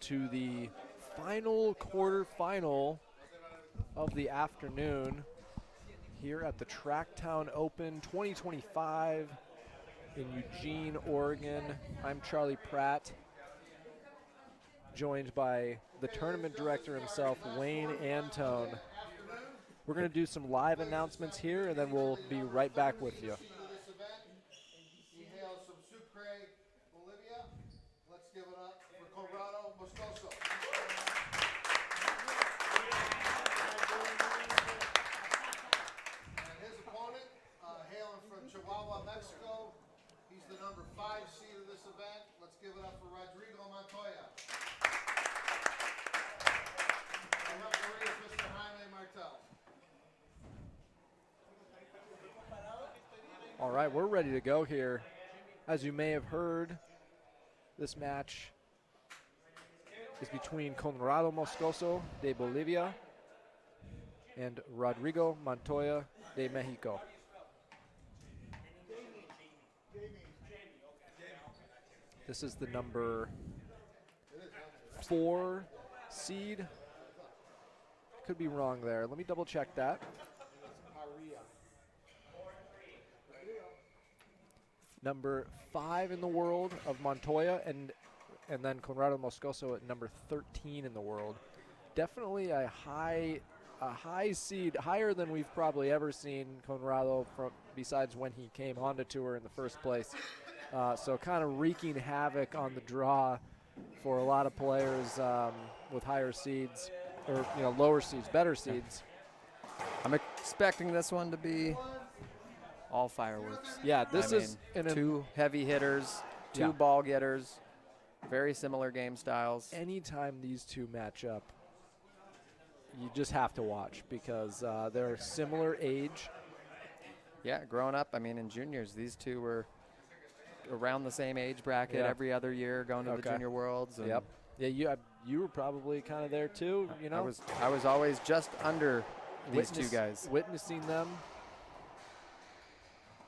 to the final quarterfinal of the afternoon here at the Tracktown Open 2025 in Eugene, Oregon. I'm Charlie Pratt, joined by the tournament director himself, Wayne Antone. We're going to do some live announcements here, and then we'll be right back with you. He hails from Sucre, Bolivia. Let's give it up for Conrrado Moscoso. And his opponent, hailing from Chihuahua, Mexico. He's the number 5 seed of this event. Let's give it up for Rodrigo Montoya. The referee is Mr. Jaime Martel. All right, we're ready to go here. As you may have heard, this match is between Conrrado Moscoso de Bolivia and Rodrigo Montoya de Mexico. This is the number 4 seed. Could be wrong there. Let me double check that. Number 5 in the world of Montoya, and then Conrrado Moscoso at number 13 in the world. Definitely a high seed, higher than we've probably ever seen Conrrado from, besides when he came onto tour in the first place. So kind of wreaking havoc on the draw for a lot of players with higher seeds, or lower seeds, better seeds. I'm expecting this one to be all fireworks. Yeah, this is two heavy hitters, two ball getters, very similar game styles. Anytime these two match up, you just have to watch because they're similar age. Yeah, growing up, in juniors, these two were around the same age bracket every other year, going to the Junior Worlds. And Yeah, you were probably kind of there too, I was always just under these two guys. Witnessing them.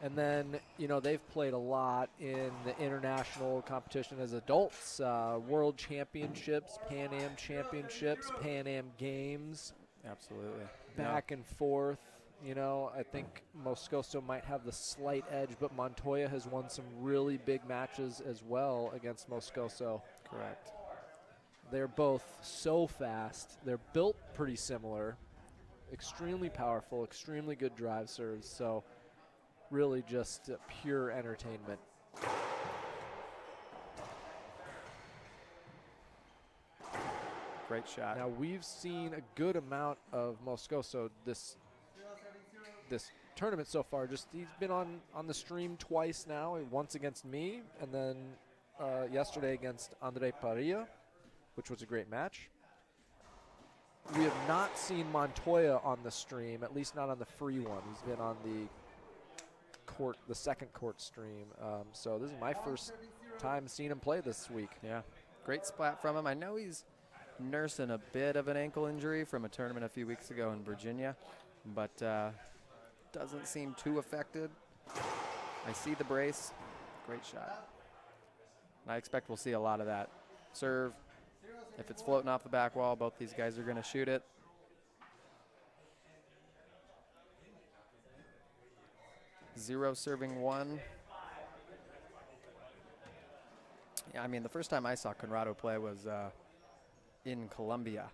And then, they've played a lot in the international competition as adults, World Championships, Pan Am Championships, Pan Am Games. Absolutely. Back and forth. I think Moscoso might have the slight edge, but Montoya has won some really big matches as well against Moscoso. Correct. They're both so fast. They're built pretty similar. Extremely powerful, extremely good drive serves. So really just pure entertainment. Great shot. Now we've seen a good amount of Moscoso this tournament so far. Just he's been on the stream twice now. Once against me, and then yesterday against Andre Parilla, which was a great match. We have not seen Montoya on the stream, at least not on the free one. He's been on the second court stream. So this is my first time seeing him play this week. Yeah, great splat from him. I know he's nursing a bit of an ankle injury from a tournament a few weeks ago in Virginia, but doesn't seem too affected. I see the brace. Great shot. And I expect we'll see a lot of that. Serve. If it's floating off the back wall, both these guys are going to shoot it. Zero serving one. Yeah, the first time I saw Conrrado play was in Colombia,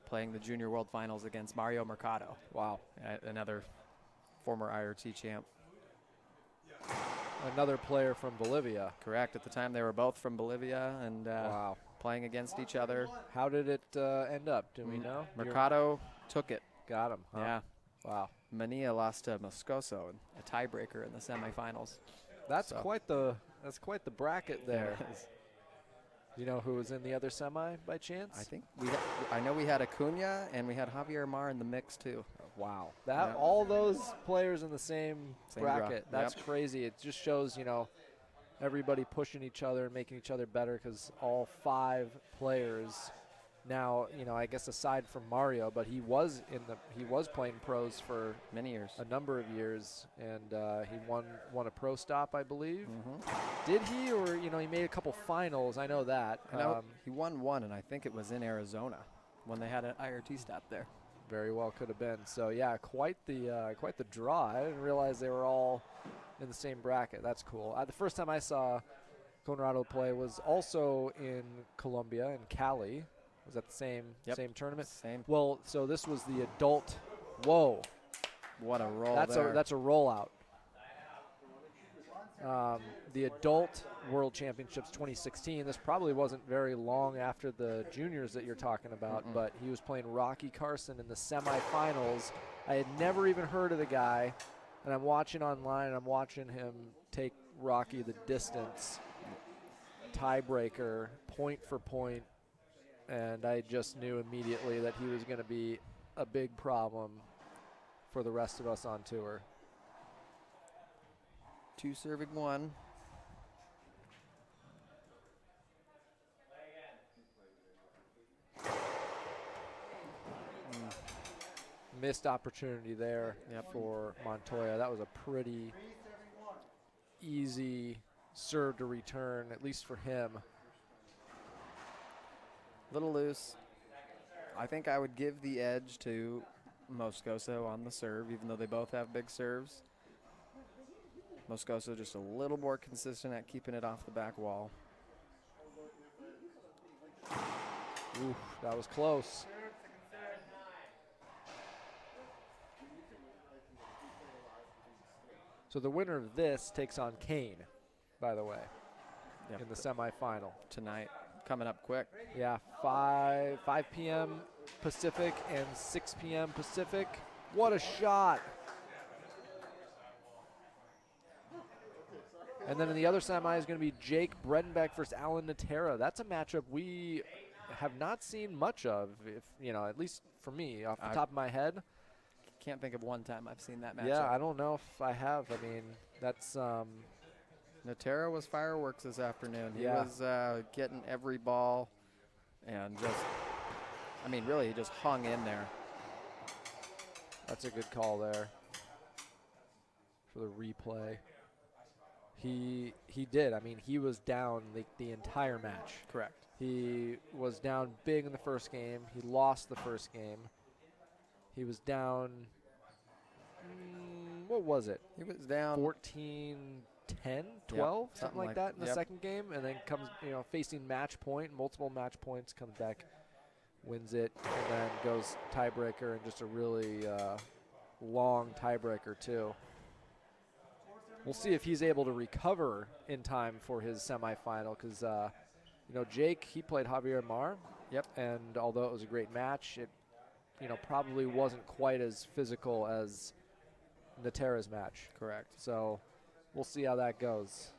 playing the Junior World Finals against Mario Mercado. Wow. Another former IRT champ. Another player from Bolivia. Correct. At the time, they were both from Bolivia and wow. Playing against each other. How did it end up? Do we know? Mercado took it. Got him. Huh? Yeah. Wow. Mania lost to Moscoso, a tiebreaker in the semifinals. That's quite the bracket there. Yes. You know who was in the other semi by chance? I think I know we had Acuna and we had Javier Mar in the mix too. Wow. All those players in the same bracket. Draw. That's crazy. It just shows, everybody pushing each other and making each other better because all 5 players now, you know, I guess aside from Mario, but he was playing pros for Many years. a number of years, and he won a pro stop, I believe. Mm-hmm. Did he, or you know, he made a couple finals? I know that. I know he won one, and I think it was in Arizona when they had an IRT stop there. Very well could have been. So yeah, quite the draw. I didn't realize they were all in the same bracket. That's cool. The first time I saw Conrrado play was also in Colombia, in Cali. Was that the same tournament? Same. Well, so this was the adult. Whoa, What a roll that's there. a rollout. The adult World Championships 2016. This probably wasn't very long after the juniors that you're talking about, but he was playing Rocky Carson in the semifinals. I had never even heard of the guy, and I'm watching online, and I'm watching him take Rocky the distance, tiebreaker, point for point, and I just knew immediately that he was going to be a big problem for the rest of us on tour. 2 serving 1. Missed opportunity there for Montoya. That was a pretty easy serve to return, at least for him. Little loose. I think I would give the edge to Moscoso on the serve, even though they both have big serves. Moscoso just a little more consistent at keeping it off the back wall. Oof, that was close. So the winner of this takes on Kane, by the way, in the semifinal. Tonight, coming up quick. Yeah, 5 p.m. Pacific and 6 p.m. Pacific. What a shot. And then in the other semi is going to be Jake Bredenbeck versus Alan Natera. That's a matchup we have not seen much of, if you know, at least for me, off the top of my head. Can't think of one time I've seen that matchup. Yeah, I don't know if I have. I mean, that's Natera was fireworks this afternoon. He Yeah. was getting every ball and just, I mean, really, he just hung in there. that's a good call there for the replay. He did. I mean, he was down the entire match. Correct. He was down big in the first game. He lost the first game. He was down, what was it? He was down 14, 10, 12, something like that in the yep. second game, and then comes, you know, facing match point, multiple match points, comes back, wins it, and then goes tiebreaker, and just a really long tiebreaker too. We'll see if he's able to recover in time for his semifinal, because you know, Jake, he played Javier Mar. Yep. And although it was a great match, it, you know, probably wasn't quite as physical as Natera's match. Correct. So we'll see how that goes.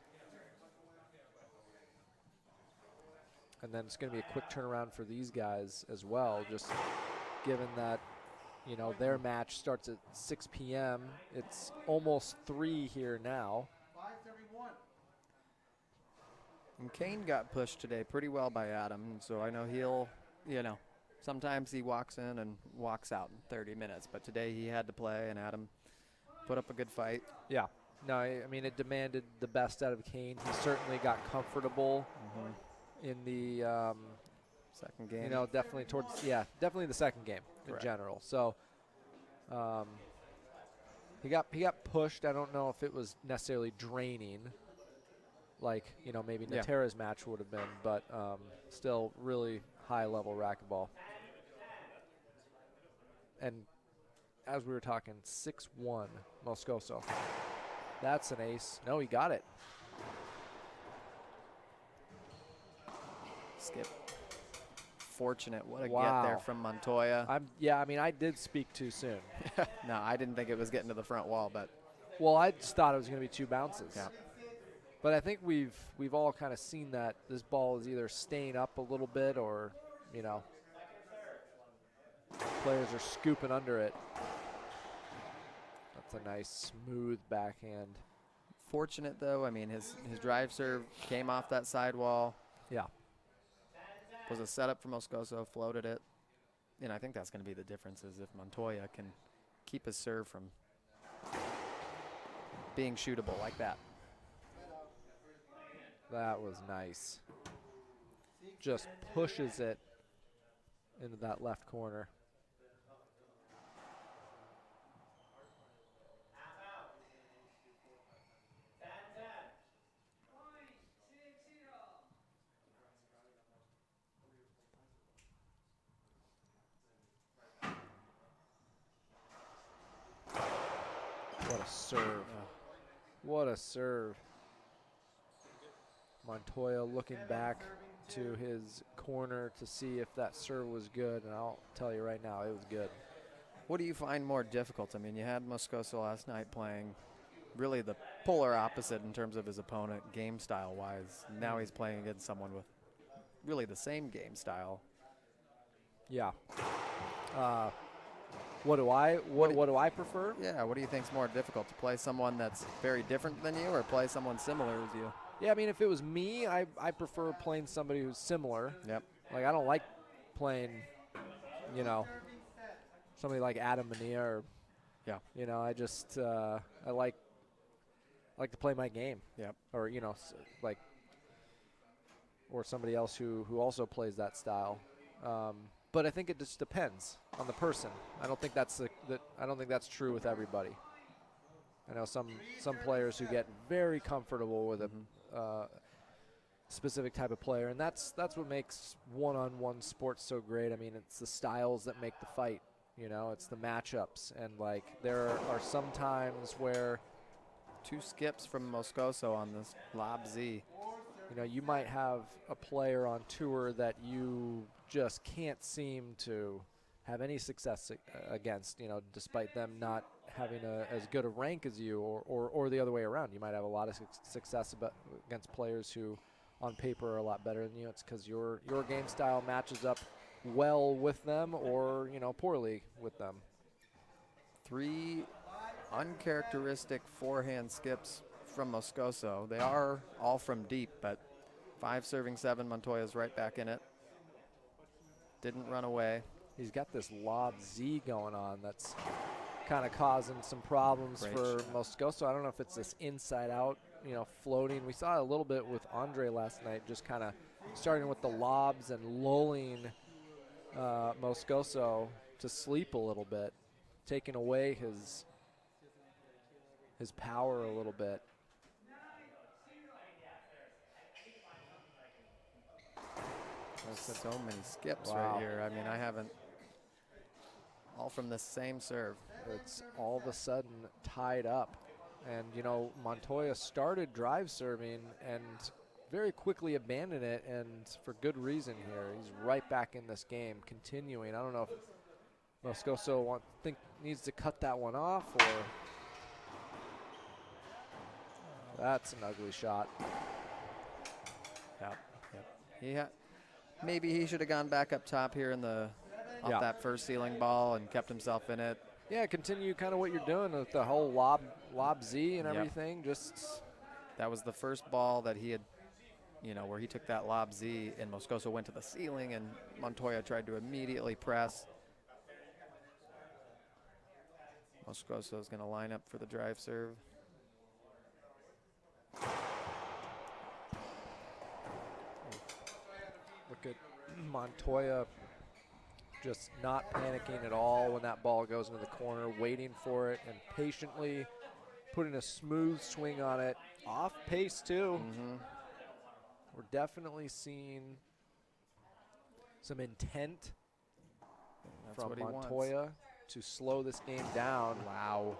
And then it's going to be a quick turnaround for these guys as well, just given that, you know, their match starts at 6 p.m. It's almost 3 here now. 5:31. And Kane got pushed today pretty well by Adam, so I know he'll, you know, sometimes he walks in and walks out in 30 minutes, but today he had to play, and Adam put up a good fight. Yeah. No, I mean, it demanded the best out of Kane. He certainly got comfortable in the second game. You know, definitely definitely the second game Correct. in general. So he got pushed. I don't know if it was necessarily draining, like, you know, maybe Yeah. Natera's match would have been, but still really high level racquetball. And as we were talking, 6-1 Moscoso. That's an ace. No, he got it. Skip. Fortunate. What a get Wow. there from Montoya. I mean, I did speak too soon. No, I didn't think it was getting to the front wall, but Well, I just thought it was going to be 2 bounces. yeah. But I think we've all kind of seen that this ball is either staying up a little bit or, you know, players are scooping under it. That's a nice smooth backhand. Fortunate though. I mean, his drive serve came off that sidewall. Yeah. was a setup for Moscoso, floated it. And I think that's going to be the difference is if Montoya can keep his serve from being shootable like that. That was nice. Just pushes it into that left corner. What a serve. What a serve. Montoya looking back to his corner to see if that serve was good, and I'll tell you right now, it was good. What do you find more difficult? I mean, you had Moscoso last night playing really the polar opposite in terms of his opponent game style-wise. Now he's playing against someone with really the same game style. Yeah. What do I prefer? Yeah, what do you think's more difficult, to play someone that's very different than you or play someone similar as you? Yeah, I mean, if it was me, I prefer playing somebody who's similar. Yep. Like, I don't like playing, you know, somebody like Adam Mania or, Yeah. you know, I just, I like to play my game. Yep. Or, you know, like, or somebody else who also plays that style. But I think it just depends on the person. I don't think that's I don't think that's true with everybody. I know some players who get very comfortable with a specific type of player, and that's what makes one-on-one sports so great. I mean, it's the styles that make the fight. You know, it's the matchups, and like there are some times where 2 skips from Moscoso on this lob Z. you know, you might have a player on tour that you just can't seem to have any success against, you know, despite them not having as good a rank as you, or the other way around. You might have a lot of success against players who on paper are a lot better than you. It's because your game style matches up well with them or, you know, poorly with them. 3 uncharacteristic forehand skips from Moscoso. They are all from deep, but 5 serving 7, Montoya's right back in it. Didn't run away. He's got this lob Z going on that's kind of causing some problems for Moscoso. I don't know if it's this inside out, you know, floating. We saw it a little bit with Andre last night, just kind of starting with the lobs and lulling Moscoso to sleep a little bit, taking away his power a little bit. There's so many skips Wow. right here. I mean, I haven't. All from the same serve. It's all of a sudden tied up. And, you know, Montoya started drive serving and very quickly abandoned it, and for good reason here. He's right back in this game, continuing. I don't know if Moscoso needs to cut that one off, or that's an ugly shot. Yep. Maybe he should have gone back up top here in off that first ceiling ball and kept himself in it. Yeah, continue kind of what you're doing with the whole lob Z and everything. Just that was the first ball that he had, you know, where he took that lob Z and Moscoso went to the ceiling and Montoya tried to immediately press. Moscoso is going to line up for the drive serve. look at Montoya just not panicking at all when that ball goes into the corner, waiting for it and patiently putting a smooth swing on it. Off pace, too. We're definitely seeing some intent from Montoya to slow this game down. Wow.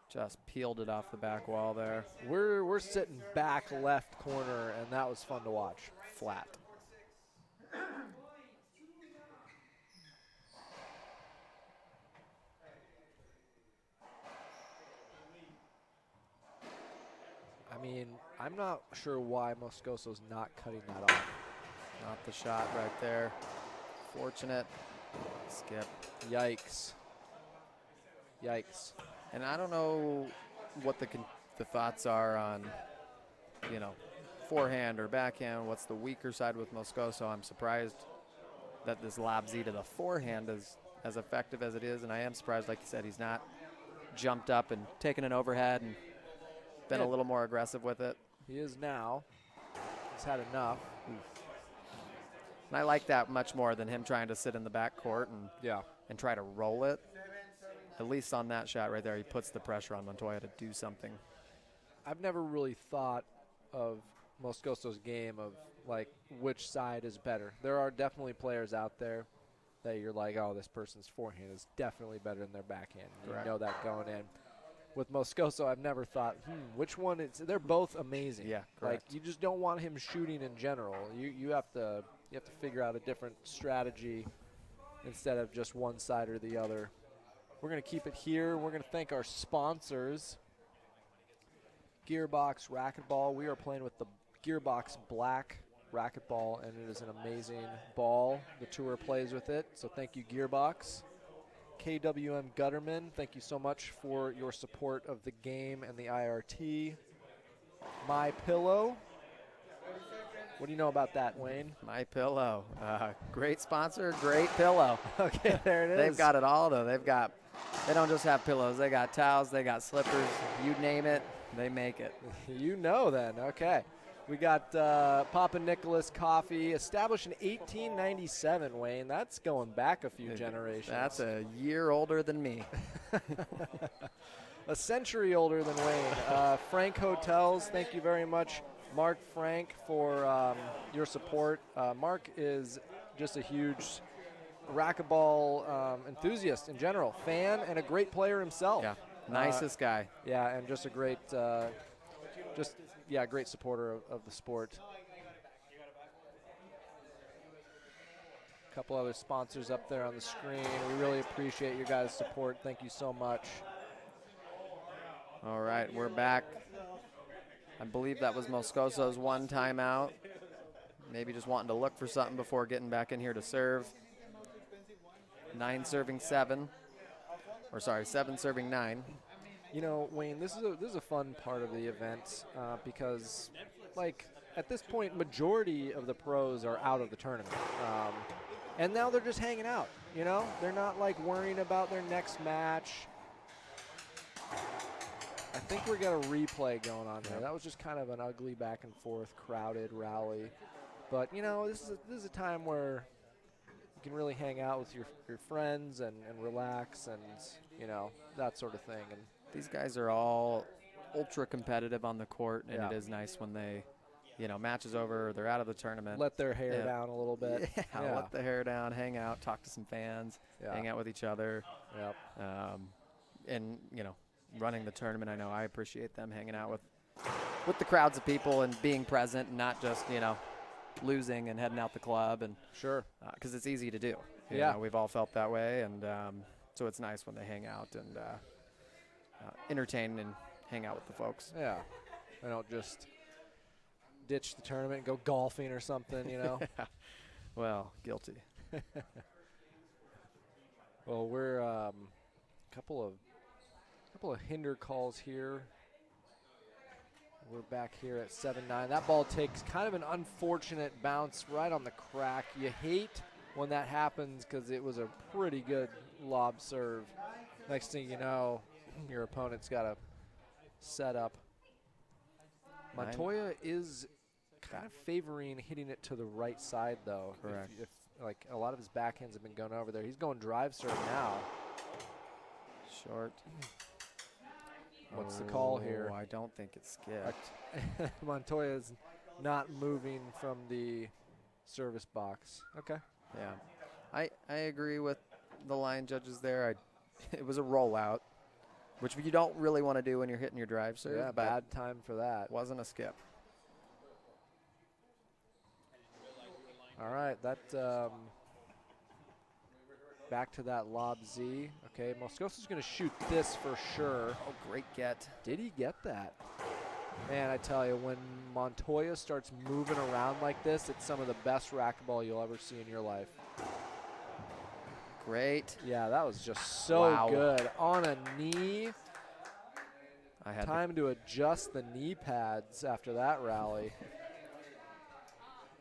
Just peeled it off the back wall there. We're sitting back left corner, and that was fun to watch. Flat. I mean, I'm not sure why Moscoso's not cutting that off. Not the shot right there. Fortunate. Skip. Yikes. Yikes. And I don't know what the thoughts are on, you know, forehand or backhand, what's the weaker side with Moscoso. I'm surprised that this lob Z to the forehand is as effective as it is, and I am surprised, like you said, he's not jumped up and taken an overhead and been a little more aggressive with it. He is now. He's had enough. And I like that much more than him trying to sit in the back court and try to roll it. At least on that shot right there, he puts the pressure on Montoya to do something. I've never really thought of Moscoso's game of like which side is better. There are definitely players out there that you're like, oh, this person's forehand is definitely better than their backhand. Correct. You know that going in. With Moscoso, I've never thought, which one is. They're both amazing. Yeah, like correct. you just don't want him shooting in general. You have to figure out a different strategy instead of just one side or the other. We're going to keep it here. We're going to thank our sponsors. Gearbox Racquetball. We are playing with the Gearbox Black Racquetball, and it is an amazing ball. The tour plays with it, so thank you, Gearbox. KWM Gutterman, thank you so much for your support of the game and the IRT. My Pillow. What do you know about that, Wayne? My Pillow, great sponsor, great pillow. Okay, there it is. They've got it all though. They don't just have pillows. They got towels. They got slippers. You name it, they make it. You know then. Okay. We got Papa Nicholas Coffee, established in 1897, Wayne. That's going back a few generations. That's a year older than me. A century older than Wayne. Frank Hotels, thank you very much, Mark Frank, for your support. Mark is just a huge racquetball enthusiast in general, fan and a great player himself. Yeah, nicest guy. Yeah, and just a great, great supporter of the sport. A couple other sponsors up there on the screen. We really appreciate your guys' support. Thank you so much. All right, we're back. I believe that was Moscoso's one timeout. Maybe just wanting to look for something before getting back in here to serve. 9 serving 7. Or sorry, 7 serving 9. You know, Wayne, this is a fun part of the event because, like, at this point, majority of the pros are out of the tournament. And now they're just hanging out, you know? They're not, like, worrying about their next match. I think we got a replay going on here. That was just kind of an ugly back and forth, crowded rally. But, you know, this is a time where you can really hang out with your friends and relax and, you know, that sort of thing. And these guys are all ultra competitive on the court, and it is nice when they, you know, match is over, they're out of the tournament. Let their hair down a little bit. Yeah, let the hair down, hang out, talk to some fans, hang out with each other. Yep. And, you know, running the tournament, I know I appreciate them hanging out with the crowds of people and being present and not just, you know, losing and heading out the club. And sure. Because it's easy to do. You Yeah. know, we've all felt that way, and so it's nice when they hang out and entertain and hang out with the folks. Yeah. They don't just ditch the tournament and go golfing or something, you know? Well, guilty. Well, we're couple of hinder calls here. We're back here at 7-9. That ball takes kind of an unfortunate bounce right on the crack. You hate when that happens because it was a pretty good lob serve. Next thing you know, your opponent's got a set up. Montoya is kind of favoring hitting it to the right side, though. Correct. If like a lot of his backhands have been going over there. He's going drive serve now. Short. What's the call here? I don't think it's skipped. Montoya's not moving from the service box. Okay. Yeah. I agree with the line judges there. It was a rollout, which you don't really want to do when you're hitting your drive serve. Yeah, bad time for that. Wasn't a skip. All right, that back to that lob Z. Okay, Moscoso's going to shoot this for sure. Oh, great get. Did he get that? Man, I tell you, when Montoya starts moving around like this, it's some of the best racquetball you'll ever see in your life. Great. Yeah, that was just so good. On a knee. I had Time to adjust the knee pads after that rally.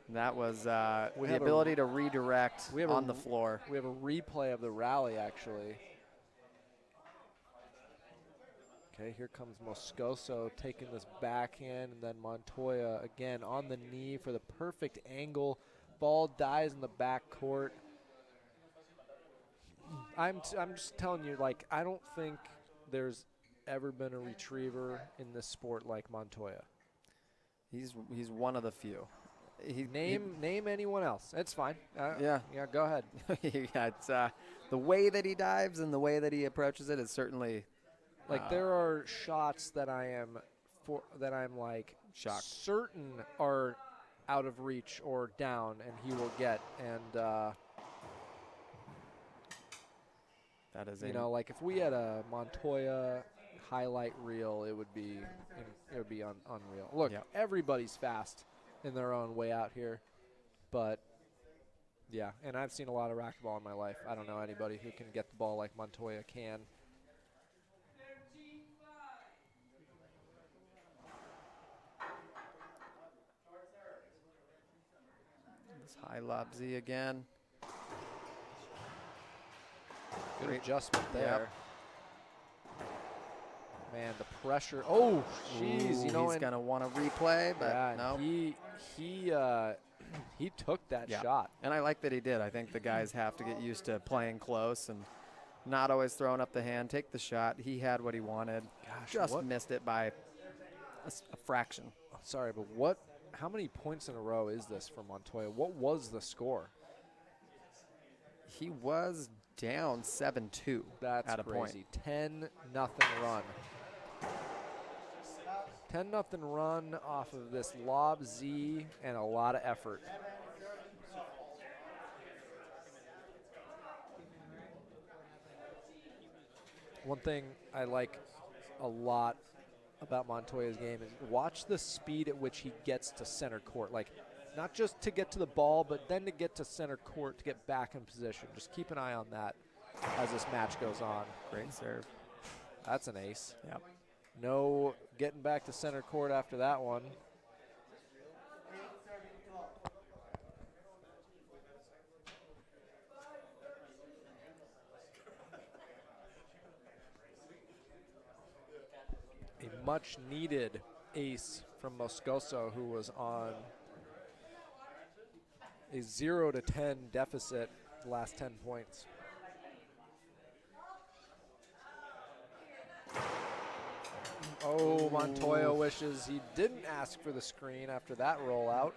That was We the have a- ability to redirect we have a on the r- floor. We have a replay of the rally, actually. Okay, here comes Moscoso taking this backhand, and then Montoya again on the knee for the perfect angle. Ball dies in the back court. I'm just telling you, like, I don't think there's ever been a retriever in this sport like Montoya. He's one of the few. Name anyone else. It's fine. Yeah. Yeah, go ahead. Yeah, it's the way that he dives and the way that he approaches it is certainly Like there are shots that I'm like Shocked. certain are out of reach or down, and he will get. And that is you know, like if we had a Montoya highlight reel, it would be unreal. Look, Yep. everybody's fast in their own way out here, but yeah, and I've seen a lot of racquetball in my life. I don't know anybody who can get the ball like Montoya can. this high lob Z again. Good Great. adjustment Yep. there. Man, the pressure. Oh, jeez. You know, he's and gonna want to replay, but yeah, no. he took that Yeah. shot. And I like that he did. I think the guys have to get used to playing close and not always throwing up the hand. Take the shot. He had what he wanted. Gosh, Just what? missed it by a fraction. Sorry, but what? How many points in a row is this for Montoya? What was the score? He was down 7-2 That's at a point. crazy. 10-0 run. 10-0 run off of this lob Z and a lot of effort. One thing I like a lot about Montoya's game is watch the speed at which he gets to center court. Like, not just to get to the ball, but then to get to center court to get back in position. Just keep an eye on that as this match goes on. Great serve. That's an ace. Yep. No getting back to center court after that one. A much needed ace from Moscoso, who was on a 0-10 deficit the last 10 points. Oh, Montoya wishes he didn't ask for the screen after that rollout.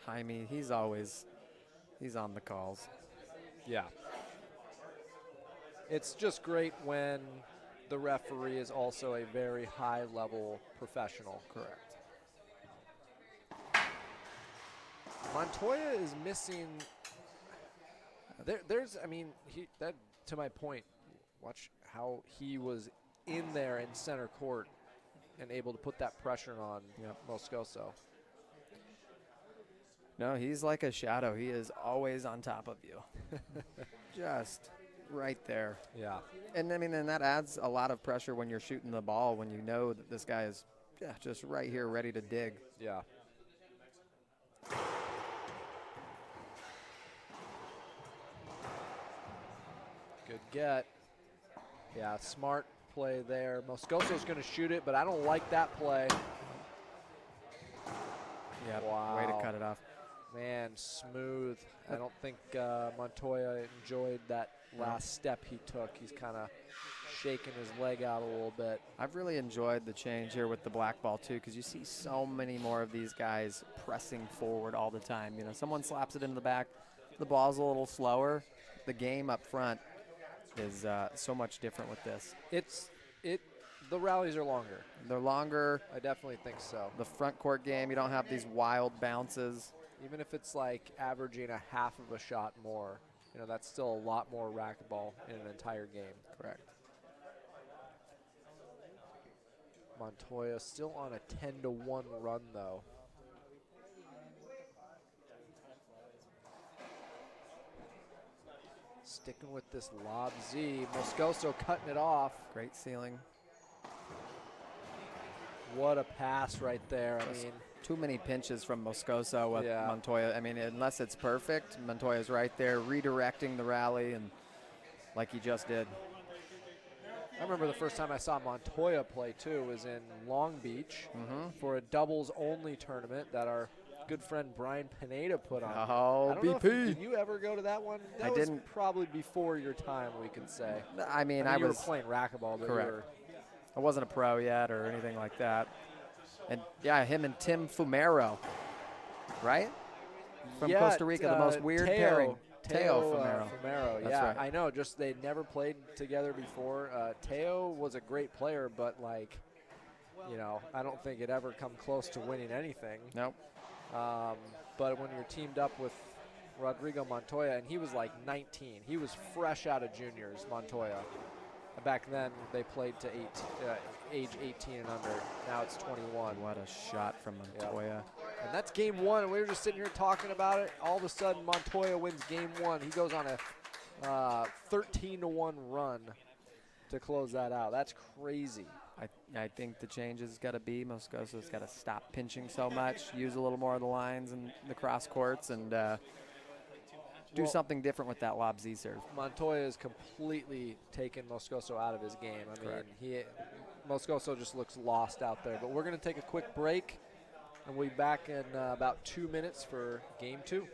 Jaime, he's on the calls. Yeah. It's just great when the referee is also a very high-level professional. Correct. Montoya is missing. There's, I mean, that to my point. Watch how he was in there in center court and able to put that pressure on Moscoso. No, he's like a shadow. He is always on top of you. Just right there. Yeah. And I mean, and that adds a lot of pressure when you're shooting the ball, when you know that this guy is just right here ready to dig. Yeah. Good get. Yeah, smart play there. Moscoso's going to shoot it, but I don't like that play. Yeah, Wow. way to cut it off. Man, smooth. I don't think Montoya enjoyed that last step he took. He's kind of shaking his leg out a little bit. I've really enjoyed the change here with the black ball too, because you see so many more of these guys pressing forward all the time. You know, someone slaps it into the back, the ball's a little slower. The game up front is so much different with this. The rallies are longer. They're longer. I definitely think so. The front court game, you don't have these wild bounces. Even if it's like averaging a half of a shot more, you know, that's still a lot more racquetball in an entire game. Correct. Montoya still on a 10-1 run, though. Sticking with this lob Z. Moscoso cutting it off. Great ceiling. What a pass right there. I mean, too many pinches from Moscoso with Yeah. Montoya. I mean, unless it's perfect, Montoya's right there redirecting the rally, and like he just did. I remember the first time I saw Montoya play too was in Long Beach for a doubles-only tournament that our good friend Brian Pineda put on. Oh, I don't know if BP. did you ever go to that one? That I was didn't. probably before your time, we could say. I mean, I I you was were playing racquetball, but correct. I wasn't a pro yet or anything like that. And yeah, him and Tim Fumero, right? From yeah, Costa Rica, the most weird pairing. Teo Fumero. Fumero, That's yeah, right. I know. Just they'd never played together before. Teo was a great player, but like, you know, I don't think it ever come close to winning anything. Nope. But when you're teamed up with Rodrigo Montoya, and he was like 19, he was fresh out of juniors. Montoya. Back then, they played to age 18 and under. Now it's 21. What a shot from Montoya. And that's game one, and we were just sitting here talking about it. All of a sudden, Montoya wins game one. He goes on a 13-1 run to close that out. That's crazy. I think the change has got to be Moscoso's got to stop pinching so much, use a little more of the lines and the cross courts, and do something different with that lob Z serve. Montoya has completely taken Moscoso out of his game. I mean, Moscoso just looks lost out there. But we're going to take a quick break, and we'll be back in about 2 minutes for game two.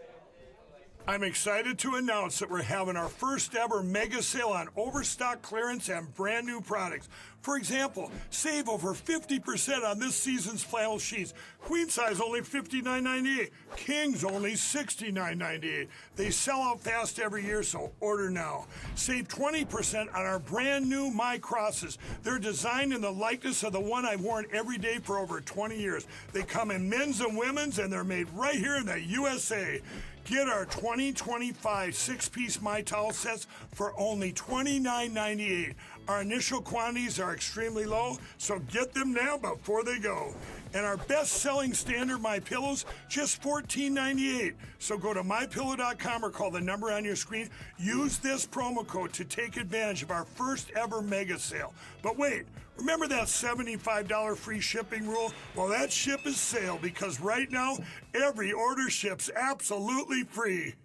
I'm excited to announce that we're having our first ever mega sale on overstock clearance and brand new products. For example, save over 50% on this season's flannel sheets. Queen size only $59.98. Kings only $69.98. They sell out fast every year, so order now. Save 20% on our brand new My Crosses. They're designed in the likeness of the one I've worn every day for over 20 years. They come in men's and women's, and they're made right here in the USA. Get our 2025 six-piece My Towel sets for only $29.98. Our initial quantities are extremely low, so get them now before they go. And our best-selling standard My Pillows, just $14.98. So go to mypillow.com or call the number on your screen. Use this promo code to take advantage of our first ever mega sale. But wait, remember that $75 free shipping rule? Well, that ship is sailed because right now, every order ships absolutely free.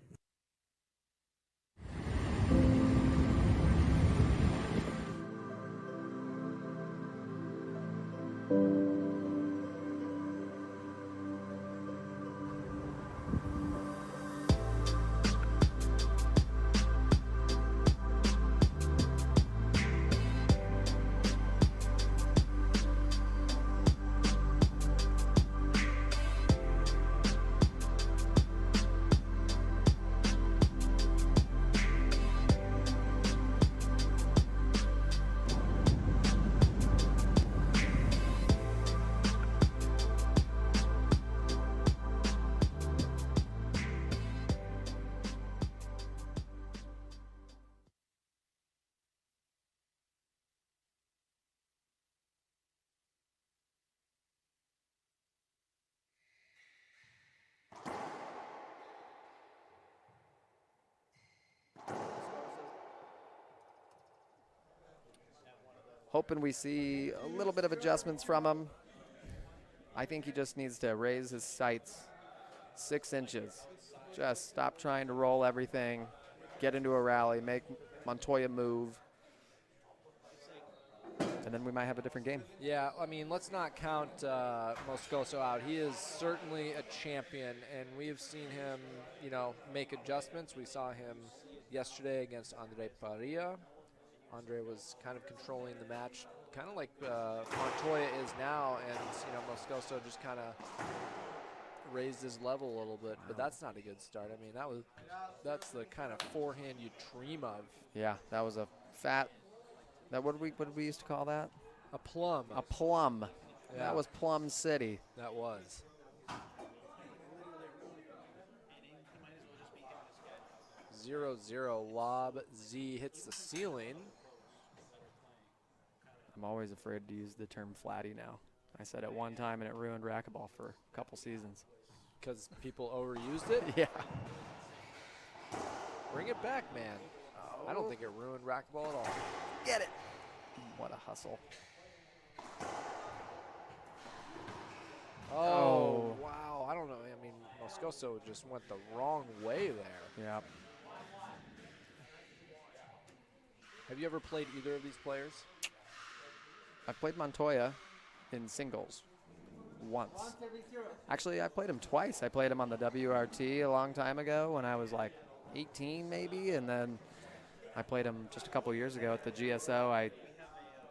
Hoping we see a little bit of adjustments from him. I think he just needs to raise his sights 6 inches. Just stop trying to roll everything, get into a rally, make Montoya move, and then we might have a different game. Yeah, I mean, let's not count Moscoso out. He is certainly a champion, and we've seen him, you know, make adjustments. We saw him yesterday against Andre Paria. Andre was kind of controlling the match, kind of like Montoya is now, and you know, Moscoso just kind of raised his level a little bit, but that's not a good start. I mean, that's the kind of forehand you dream of. Yeah, that was a fat. What did we used to call that? A plum. A plum. Yeah. That was Plum City. That was. 0-0 lob. Z hits the ceiling. I'm always afraid to use the term flatty now. I said it one time and it ruined racquetball for a couple seasons. Because people overused it? Yeah. Bring it back, man. I don't think it ruined racquetball at all. Get it. What a hustle. Oh, wow. I don't know. I mean, Moscoso just went the wrong way there. Yeah. Have you ever played either of these players? I've played Montoya in singles once. Actually, I played him twice. I played him on the WRT a long time ago when I was like 18 maybe, and then I played him just a couple years ago at the GSO.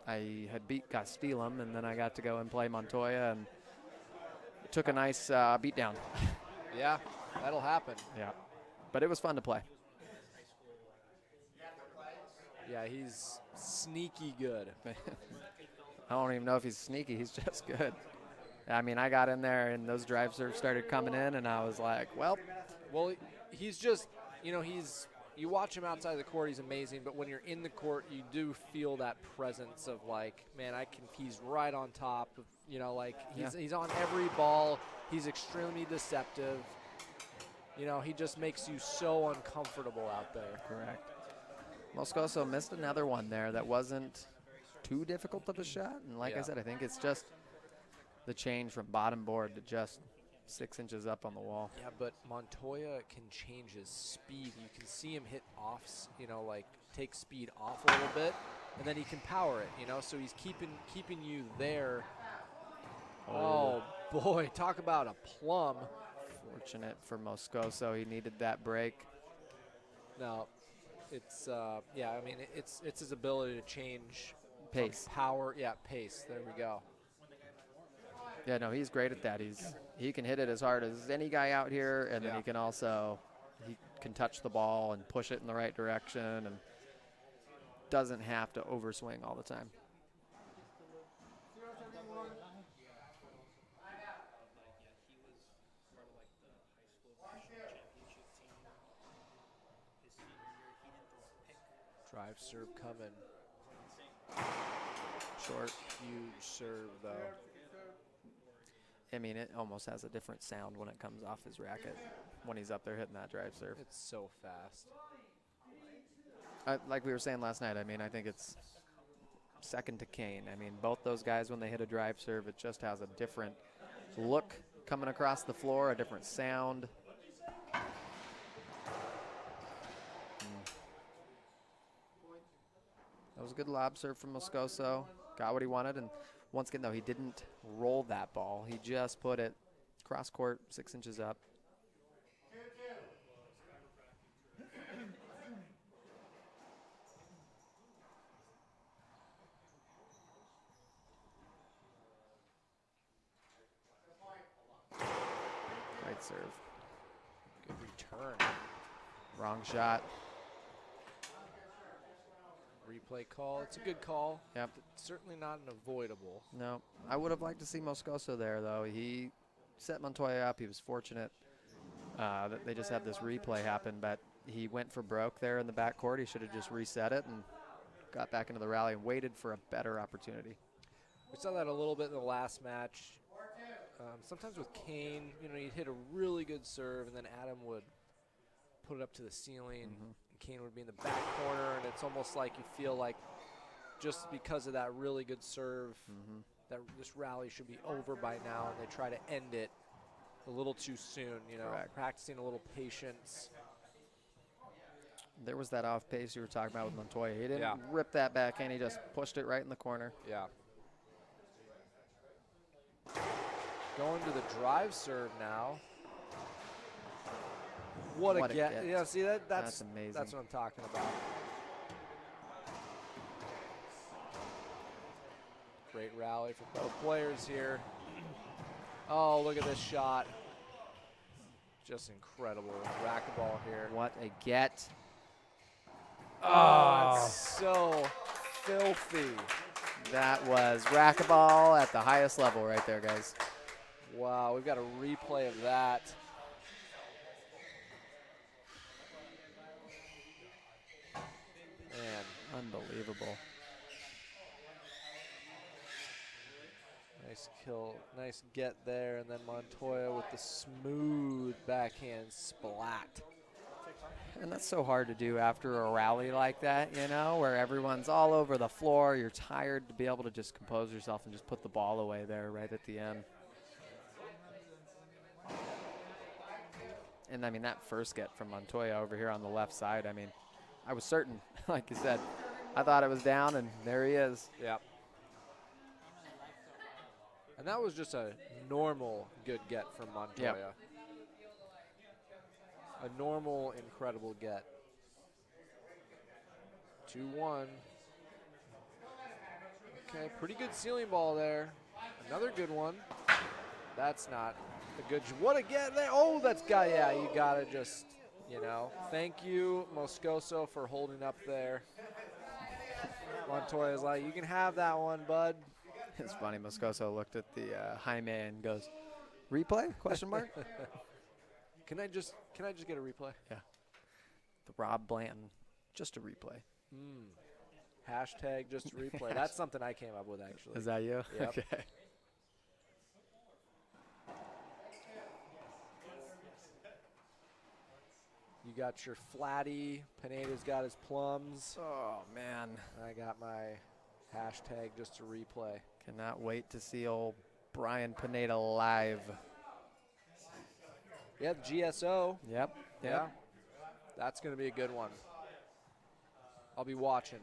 I had beat Gastelum, and then I got to go and play Montoya, and it took a nice beat down. Yeah, that'll happen. Yeah, but it was fun to play. Yeah, he's sneaky good. I don't even know if he's sneaky. He's just good. I mean, I got in there, and those drive serves started coming in, and I was like, well. Well, he's just, you know, you watch him outside the court, he's amazing, but when you're in the court, you do feel that presence of like, man, he's right on top of, you know, like he's on every ball. He's extremely deceptive. You know, he just makes you so uncomfortable out there. Correct. Moscoso missed another one there that wasn't too difficult of a shot, and like I said, I think it's just the change from bottom board to just 6 inches up on the wall. Yeah, but Montoya can change his speed. You can see him hit offs, you know, like take speed off a little bit, and then he can power it, you know, so he's keeping you there. Oh, boy, talk about a plum. Fortunate for Moscoso, he needed that break. No, it's, yeah, I mean, it's his ability to change Pace. Power, yeah, pace. There we go. Yeah, no, he's great at that. He can hit it as hard as any guy out here, and then he can touch the ball and push it in the right direction, and doesn't have to overswing all the time. Drive serve coming. Short. Huge serve, though. I mean, it almost has a different sound when it comes off his racket when he's up there hitting that drive serve. It's so fast. Like we were saying last night, I mean, I think it's second to Kane. I mean, both those guys, when they hit a drive serve, it just has a different look coming across the floor, a different sound. That was a good lob serve from Moscoso. Got what he wanted, and once again, though, he didn't roll that ball. He just put it cross court, 6 inches up. Great serve. Good return. Wrong shot. Replay call. It's a good call. Yep. It's certainly not an avoidable. No, I would have liked to see Moscoso there, though. He set Montoya up. He was fortunate that they just had this replay happen, but he went for broke there in the backcourt. He should have just reset it and got back into the rally and waited for a better opportunity. We saw that a little bit in the last match. Sometimes with Kane, you know, he'd hit a really good serve, and then Adam would put it up to the ceiling. Mm-hmm. Kane would be in the back corner, and it's almost like you feel like just because of that really good serve, that this rally should be over by now, and they try to end it a little too soon, you know, Correct. practicing a little patience. There was that off pace you were talking about with Montoya. He didn't Yeah. rip that back in. He just pushed it right in the corner. Yeah. Going to the drive serve now. What a get. Yeah, see, that's amazing. That's what I'm talking about. Great rally for both players here. Oh, look at this shot. Just incredible. Racquetball here. What a get. Oh, it's so filthy. That was racquetball at the highest level right there, guys. Wow, we've got a replay of that. Man, unbelievable. Nice kill, nice get there, and then Montoya with the smooth backhand splat. And that's so hard to do after a rally like that, you know, where everyone's all over the floor. You're tired to be able to just compose yourself and just put the ball away there right at the end. And I mean, that first get from Montoya over here on the left side, I mean, I was certain, like you said, I thought it was down, and there he is. Yep. And that was just a normal good get from Montoya. Yep. A normal, incredible get. 2-1. Okay, pretty good ceiling ball there. Another good one. That's not a good. What a get there. Oh, that's got, yeah, you got to just, you know. Thank you, Moscoso, for holding up there. Montoya's like, you can have that one, bud. It's funny, Moscoso looked at the Jaime and goes, replay, question mark? Can I just get a replay? Yeah. The Rob Blanton, just a replay. Hashtag just replay. That's something I came up with, actually. Is that you? Yep. Okay. You got your flatty. Pineda's got his plums. Oh, man. I got my hashtag just a replay. Cannot wait to see old Brian Pineda live. Yeah, the GSO. Yep. Yeah. That's going to be a good one. I'll be watching.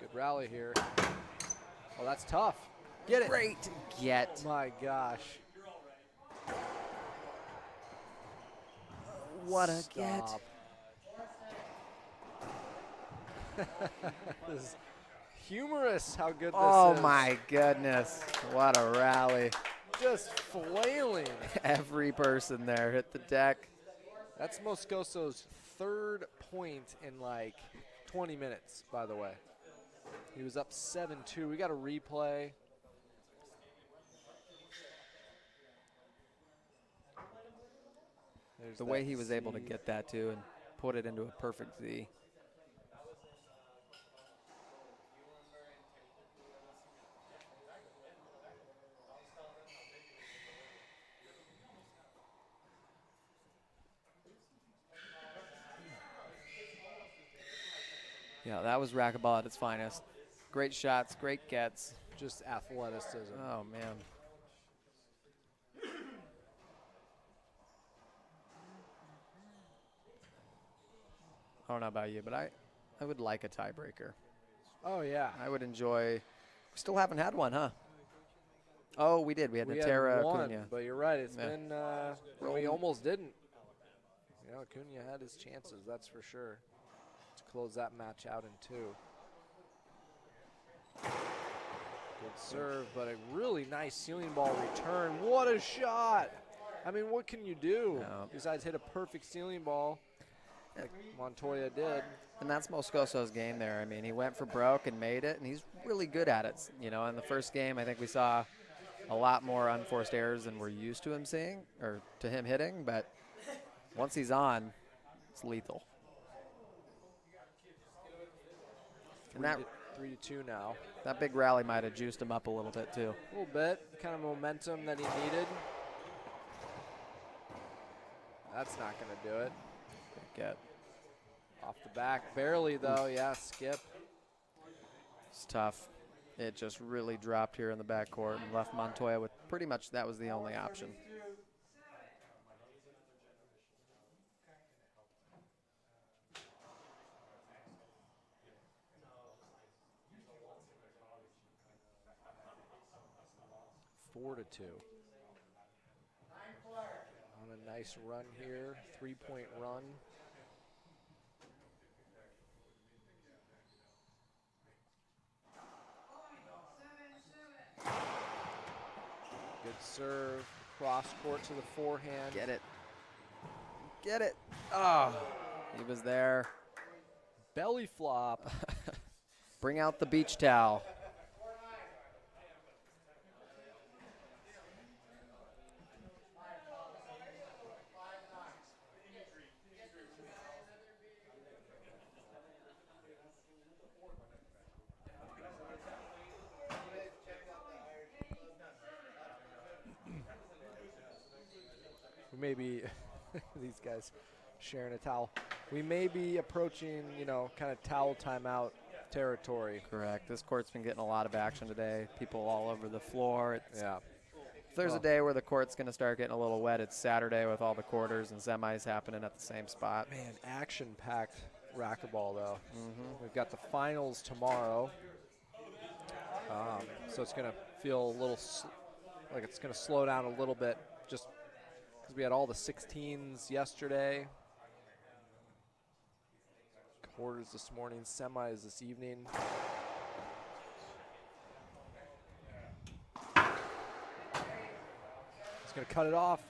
Good rally here. Oh, that's tough. Get it. Great get. My gosh. What a get. Stop. This is humorous how good this Oh, is. my goodness. What a rally. Just flailing. Every person there hit the deck. That's Moscoso's third point in like 20 minutes, by the way. He was up 7-2. We got a replay. There's The that way he was able to C. get that, too, and put it into a perfect Z. Yeah, that was racquetball at its finest. Great shots, great gets. Just athleticism. Oh, man. I don't know about you, but I would like a tiebreaker. Oh, yeah. I would enjoy. We still haven't had one, huh? Oh, we did. We had We Natera had one, Acuna. but you're right. It's Yeah. been, we almost didn't. You know, Acuna had his chances, that's for sure, to close that match out in 2. Good serve, but a really nice ceiling ball return. What a shot! I mean, what can you do No. besides hit a perfect ceiling ball like Montoya did? And that's Moscoso's game there. I mean, he went for broke and made it, and he's really good at it. You know, in the first game, I think we saw a lot more unforced errors than we're used to him seeing, or to him hitting, but once he's on, it's lethal. And that 3-2 now. that big rally might have juiced him up a little bit, too. A little bit, kind of momentum that he needed. That's not going to do it. Good get. Off the back, barely though. Yeah, skip. It's tough. It just really dropped here in the backcourt and left Montoya with pretty much that was the only option. Four to 2. On a nice run here, 3-point run. Good serve, cross court to the forehand. Get it. Get it. Oh, he was there. Belly flop. Bring out the beach towel. Maybe these guys sharing a towel. we may be approaching, kind of towel timeout territory. Correct. This court's been getting a lot of action today. People all over the floor. Yeah. If there's a day where the court's going to start getting a little wet, it's Saturday with all the quarters and semis happening at the same spot. Man, action-packed racquetball, though. We've got the finals tomorrow. So it's going to feel a little like it's going to slow down a little bit just because we had all the 16s yesterday. Quarters this morning, semis this evening. He's going to cut it off.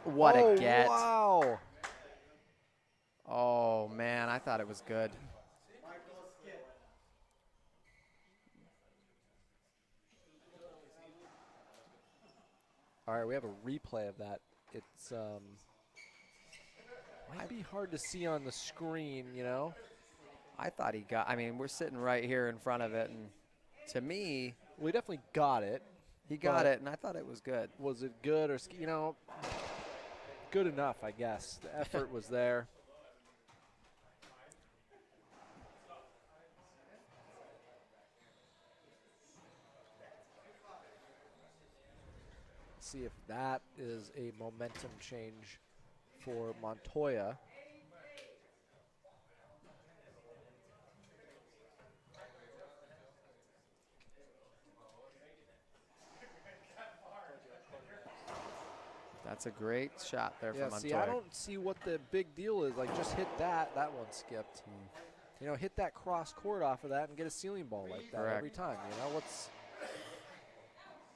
What a get. Wow. Oh, man, I thought it was good. All right, we have a replay of that. It's might be hard to see on the screen, I thought he got, I mean, we're sitting right here in front of it, and to me, We definitely got it. he got it, and I thought it was good. Was it good or, good enough, I guess. The effort was there. See if that is a momentum change for Montoya. That's a great shot there from Montoya. See, I don't see what the big deal is. Like, just hit that. That one skipped. Hit that cross court off of that and get a ceiling ball like that every time. What's...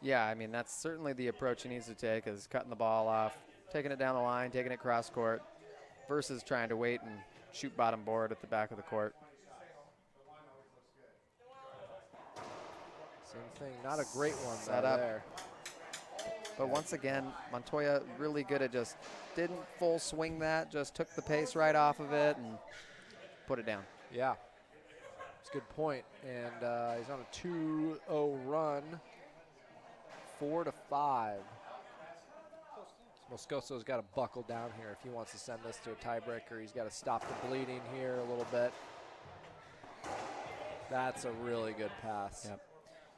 Yeah, I mean, that's certainly the approach he needs to take, is cutting the ball off, taking it down the line, taking it cross court, versus trying to wait and shoot bottom board at the back of the court. Same thing. Not a great one Set up there. But once again, Montoya really good at just didn't full swing that, just took the pace right off of it and put it down. Yeah. It's a good point. And he's on a 2-0 run. 4-5. Moscoso's got to buckle down here if he wants to send this to a tiebreaker. He's got to stop the bleeding here a little bit. That's a really good pass. Yep.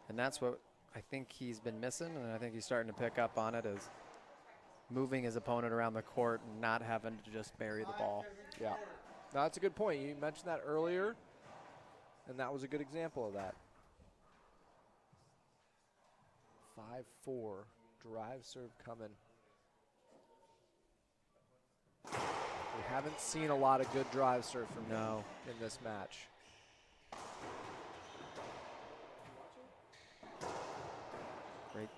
And that's what I think he's been missing, and I think he's starting to pick up on it, is moving his opponent around the court and not having to just bury the ball. Yeah. No, that's a good point. You mentioned that earlier, and that was a good example of that. 5-4. Drive serve coming. We haven't seen a lot of good drive serve from him in this match. Great.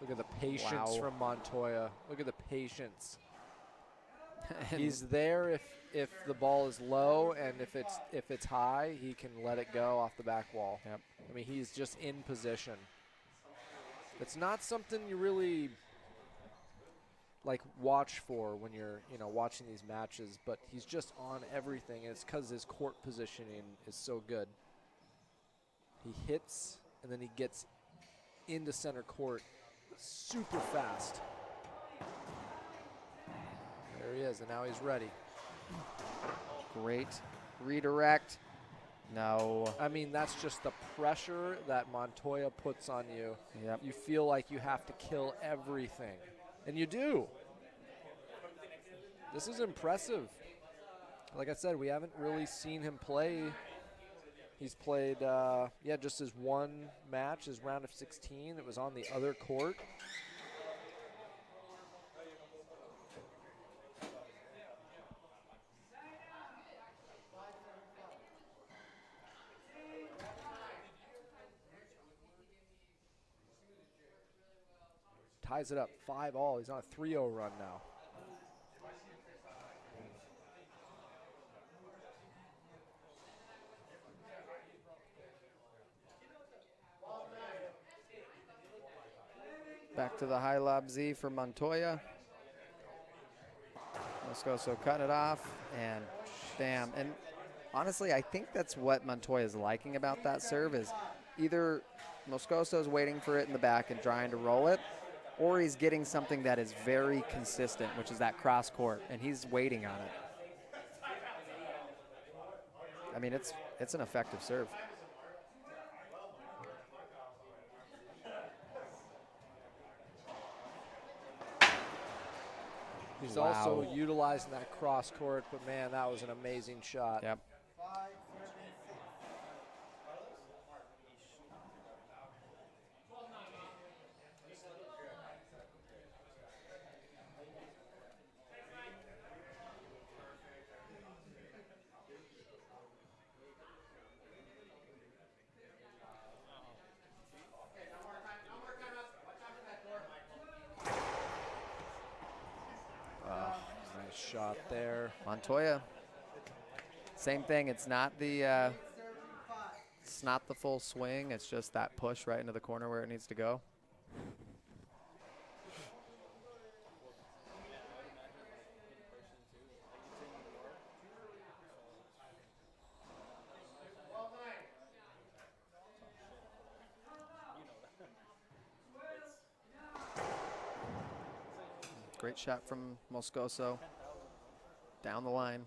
Look at the patience from Montoya. Look at the patience. He's there if the ball is low, and if it's high, he can let it go off the back wall. Yep. I mean, he's just in position. It's not something you really watch for when you're watching these matches, but he's just on everything, and it's because his court positioning is so good. He hits, and then he gets into center court super fast. There he is, and now he's ready. Great redirect. No. I mean, that's just the pressure that Montoya puts on you. Yep. You feel like you have to kill everything, and you do. This is impressive. Like I said, we haven't really seen him play. He's played, just his one match, his round of 16. It was on the other court. Ties it up 5-all. He's on a 3-0 run now. Back to the high lob Z for Montoya. Moscoso cut it off, and damn. And honestly, I think that's what Montoya is liking about that serve, is either Moscoso's waiting for it in the back and trying to roll it, or he's getting something that is very consistent, which is that cross court, and he's waiting on it. I mean, it's an effective serve. He's Wow. also utilizing that cross court, but man, that was an amazing shot. Yep. Nice shot there. Montoya, same thing. It's not the full swing. It's just that push right into the corner where it needs to go. Great shot from Moscoso. Down the line.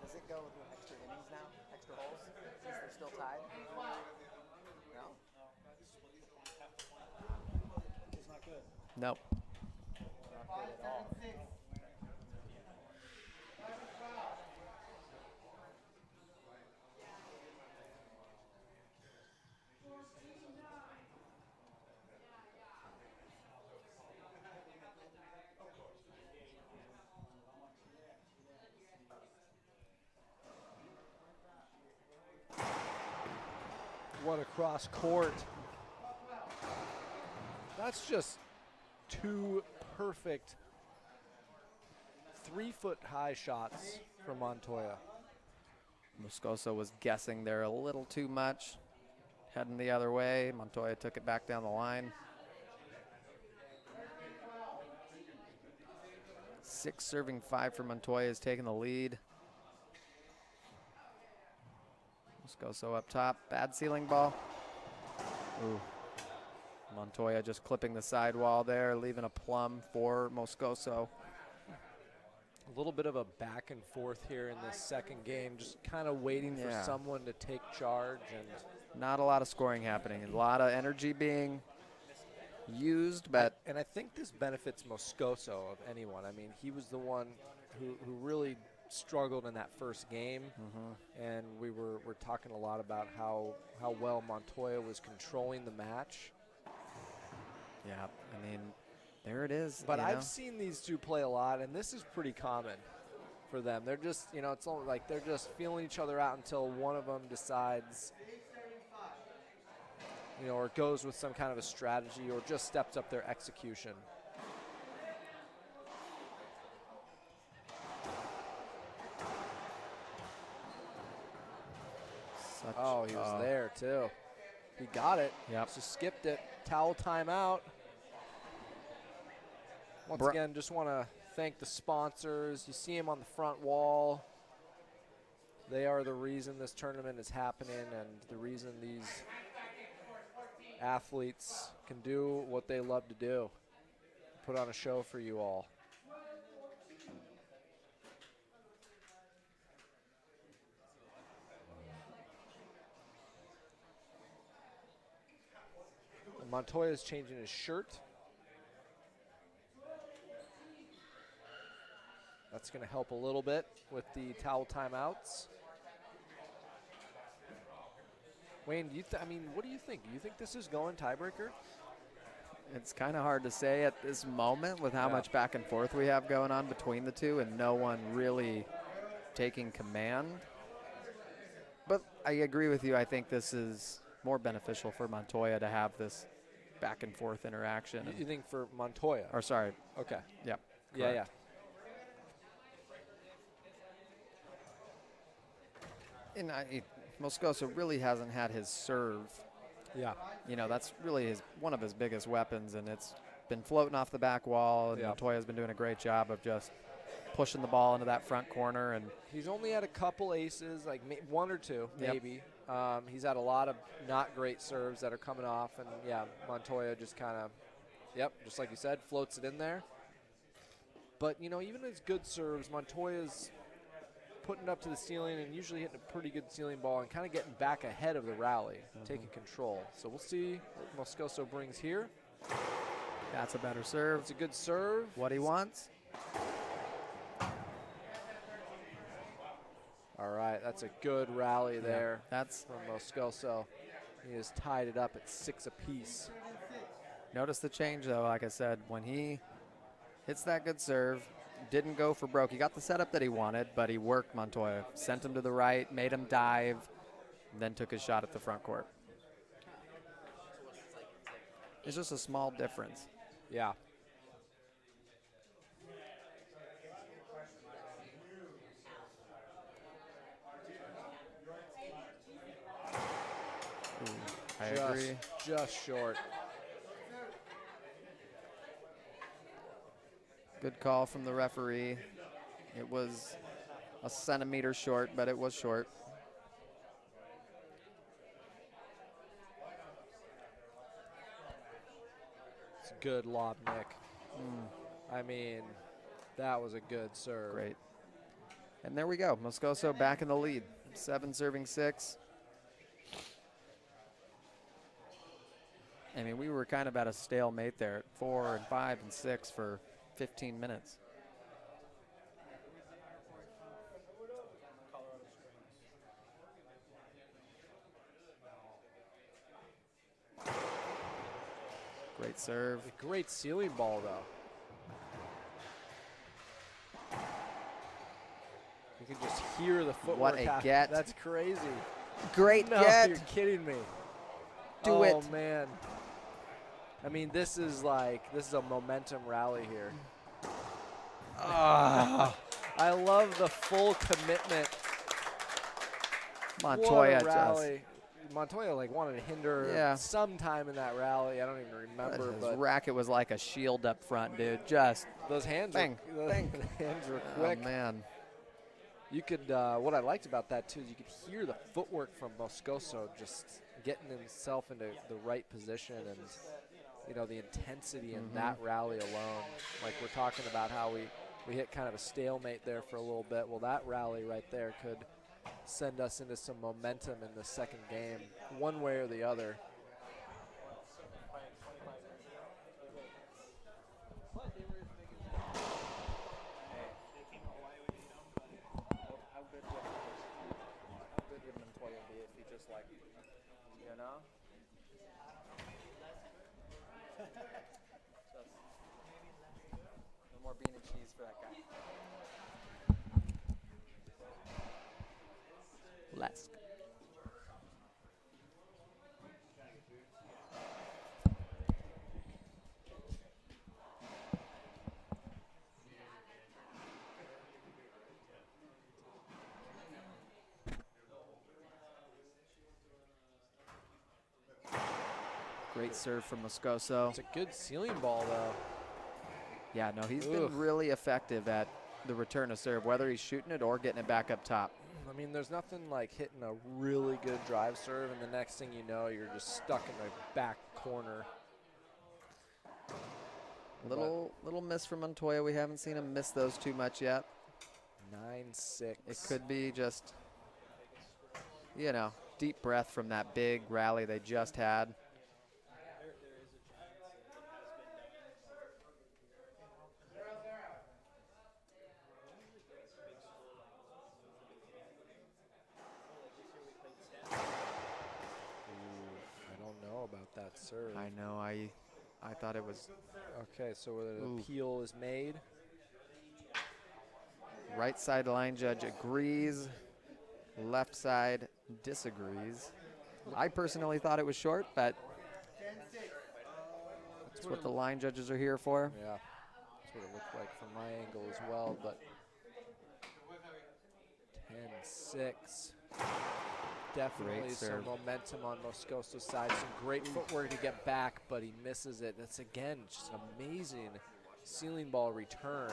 Does it go with extra innings now? Extra holes? Since they're still tied? No? Nope. What a cross court. That's just two perfect 3-foot high shots from Montoya. Moscoso was guessing there a little too much. Heading the other way. Montoya took it back down the line. 6 serving 5 for Montoya is taking the lead. Moscoso up top. Bad ceiling ball. Ooh. Montoya just clipping the sidewall there, leaving a plum for Moscoso. A little bit of a back and forth here in this second game, just kind of waiting for someone to take charge. And not a lot of scoring happening. A lot of energy being used, but and I think this benefits Moscoso of anyone. I mean, he was the one who really struggled in that first game, and we're talking a lot about how well Montoya was controlling the match. yeah, I mean, there it is. But you I've know. seen these two play a lot, and this is pretty common for them. They're just, it's all like they're just feeling each other out until one of them decides, or goes with some kind of a strategy or just steps up their execution. Oh, he was there too. He got it. Yep. Just skipped it. Towel timeout. Once again, just want to thank the sponsors. You see them on the front wall. They are the reason this tournament is happening and the reason these athletes can do what they love to do. Put on a show for you all. Montoya is changing his shirt. That's going to help a little bit with the towel timeouts. Wayne, what do you think? Do you think this is going tiebreaker? It's kind of hard to say at this moment with how much back and forth we have going on between the two and no one really taking command. But I agree with you. I think this is more beneficial for Montoya to have this back and forth interaction. You think for Montoya? Or sorry. Okay. Yep. Yeah, yeah. And Moscoso really hasn't had his serve Yeah. You know, that's really one of his biggest weapons, and it's been floating off the back wall, and Yeah. Montoya's been doing a great job of just pushing the ball into that front corner. And He's only had a couple aces, like one or two, Yep. maybe. He's had a lot of not great serves that are coming off, and yeah, Montoya just kind of, just like you said, floats it in there. But, you know, even his good serves, Montoya's putting it up to the ceiling and usually hitting a pretty good ceiling ball and kind of getting back ahead of the rally, taking control. So we'll see what Moscoso brings here. that's a better serve. It's a good serve. What he wants. All right, that's a good rally there That's from Moscoso. He has tied it up at 6 apiece. Notice the change, though. Like I said, when he hits that good serve, didn't go for broke. He got the setup that he wanted, but he worked Montoya. Sent him to the right, made him dive, and then took his shot at the front court. It's just a small difference. Yeah. I agree. Just short. Good call from the referee. It was a centimeter short, but it was short. It's a good lob, Nick. I mean, that was a good serve. Great. And there we go. Moscoso back in the lead. 7 serving 6. I mean, we were kind of at a stalemate there at 4 and 5 and 6 for 15 minutes. Great serve. A great ceiling ball, though. You can just hear the footwork. What a get. That's crazy. Great No, get. you're kidding me. Do it. Oh, man. I mean, this is a momentum rally here. I love the full commitment. Montoya What a just. rally. Montoya wanted to hinder Yeah. sometime in that rally. I don't even remember, His but racket was like a shield up front, dude. Just those hands, bang, were, bang. the hands were Oh, quick. man. You could. What I liked about that too is you could hear the footwork from Moscoso just getting himself into the right position, and the intensity in that rally alone. Like we're talking about how we hit kind of a stalemate there for a little bit. Well, that rally right there could send us into some momentum in the second game, one way or the other. How good would Montoya be if he just no more bean and cheese for that guy. Let's. Great serve from Moscoso. It's a good ceiling ball, though. Yeah, no, he's Ugh. been really effective at the return of serve, whether he's shooting it or getting it back up top. I mean, there's nothing like hitting a really good drive serve, and the next thing you know, you're just stuck in the back corner. Little miss from Montoya. We haven't seen him miss those too much yet. 9-6. It could be just, deep breath from that big rally they just had. I don't know about that serve. I know. I thought it was Okay, so the Ooh. appeal is made. right side line judge agrees. Left side disagrees. I personally thought it was short, but that's what the line judges are here for. Yeah, that's what it looked like from my angle as well, but 10-6. Definitely Great some serve. momentum on Moscoso's side. Some great footwork to get back, but he misses it. That's, again, just an amazing ceiling ball return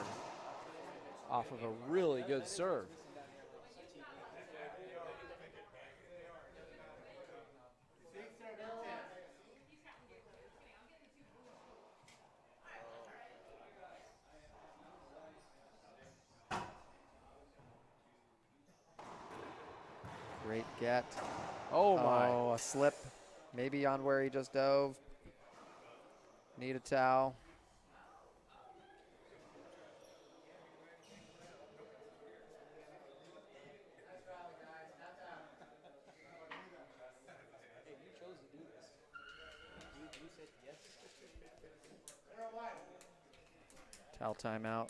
off of a really good serve. Great get. Oh, my. Oh, a slip. Maybe on where he just dove. Need a towel. Towel timeout.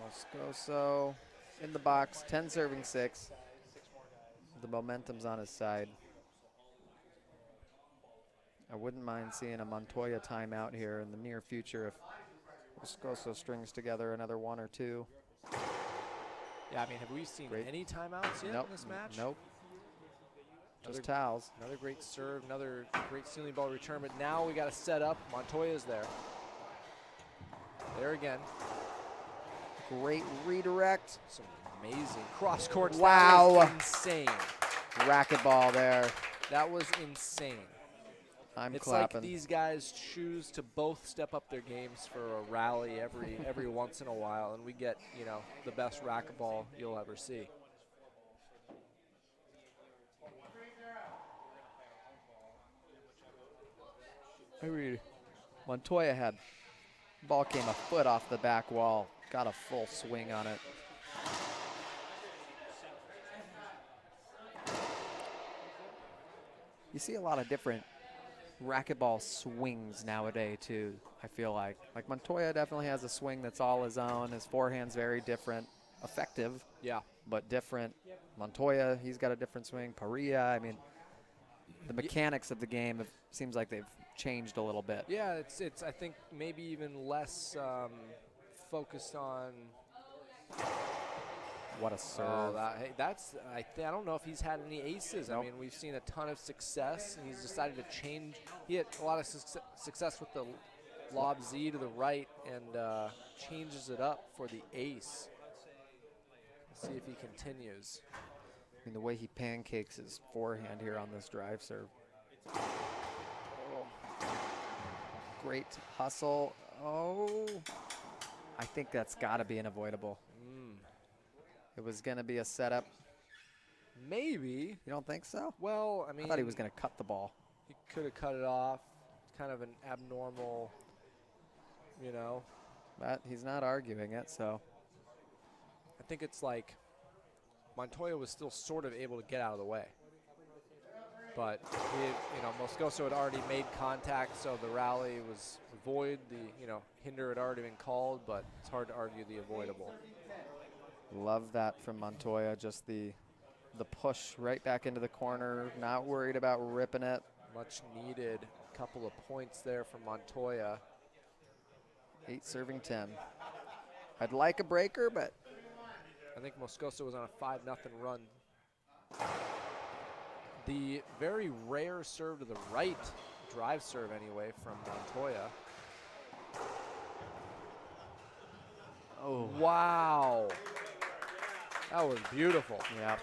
Moscoso in the box, 10 serving 6. The momentum's on his side. I wouldn't mind seeing a Montoya timeout here in the near future if Moscoso strings together another 1 or 2. Yeah, I mean, have we seen Great. any timeouts yet Nope. in this match? Nope. Another- Just towels. Another great serve, another great ceiling ball return, but now we got to set up. Montoya's there. There again. Great redirect. Some amazing cross courts. Wow. That was insane. Racquetball there. That was insane. I'm It's clapping. like these guys choose to both step up their games for a rally every once in a while, and we get, you know, the best racquetball you'll ever see. I read. Montoya had ball came a foot off the back wall. Got a full swing on it. You see a lot of different racquetball swings nowadays too, I feel like. Like Montoya definitely has a swing that's all his own. His forehand's very different. Effective, Yeah. but different. Montoya, he's got a different swing. Paria, I mean, the mechanics of the game seems like they've changed a little bit. Yeah, it's I think maybe even less focused on. What a serve. Hey, I don't know if he's had any aces. Nope. I mean, we've seen a ton of success, and he's decided to change. He had a lot of success with the lob Z to the right, and changes it up for the ace. Let's see if he continues. I mean, the way he pancakes his forehand here on this drive serve. Oh. Great hustle. Oh. I think that's got to be an avoidable. It was going to be a setup. Maybe. You don't think so? Well, I mean, I thought he was going to cut the ball. He could have cut it off. It's kind of an abnormal, you know. But he's not arguing it, so. I think it's like Montoya was still sort of able to get out of the way. But, Moscoso had already made contact, so the rally was void. The, hinder had already been called, but it's hard to argue the avoidable. Love that from Montoya, just the push right back into the corner, not worried about ripping it. Much needed couple of points there from Montoya. 8 serving 10. I'd like a breaker, but I think Moscoso was on a 5-0 run. The very rare serve to the right, drive serve anyway, from Montoya. oh, Wow. That was beautiful. yeah.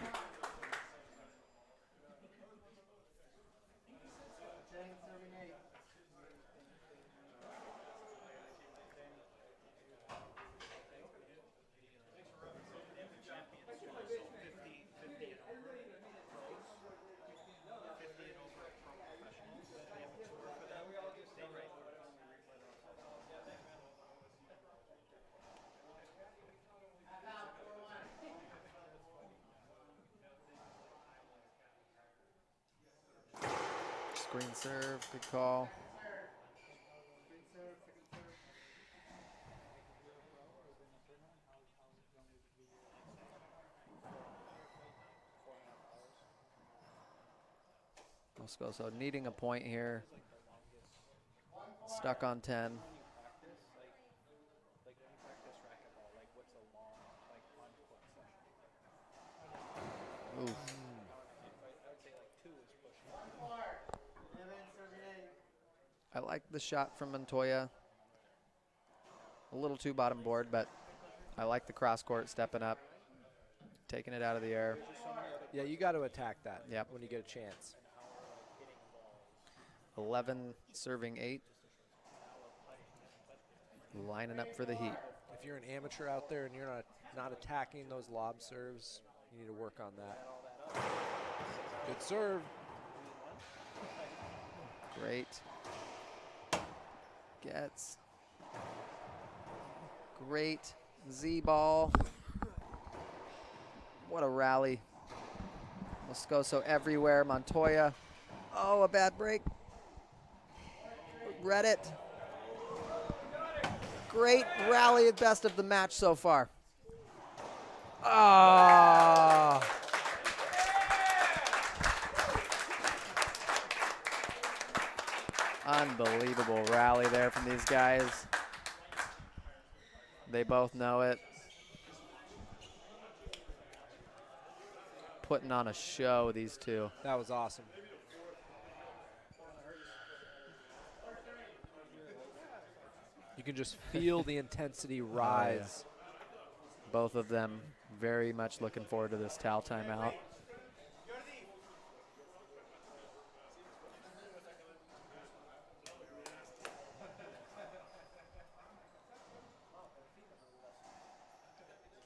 Screen serve, good call. Moscoso needing a point here. Stuck on 10. Ooh. I like the shot from Montoya. A little too bottom board, but I like the cross court stepping up, taking it out of the air. Yeah, you got to attack that Yep. when you get a chance. 11 serving 8. Lining up for the heat. If you're an amateur out there and you're not attacking those lob serves, you need to work on that. Good serve. Great. Gets. Great Z-ball. What a rally. Moscoso everywhere. Montoya. Oh, a bad break. Read it. Great rally at best of the match so far. Ah. Unbelievable rally there from these guys. They both know it. Putting on a show, these two. That was awesome. You can just feel the intensity rise. Oh, yeah. Both of them very much looking forward to this towel timeout.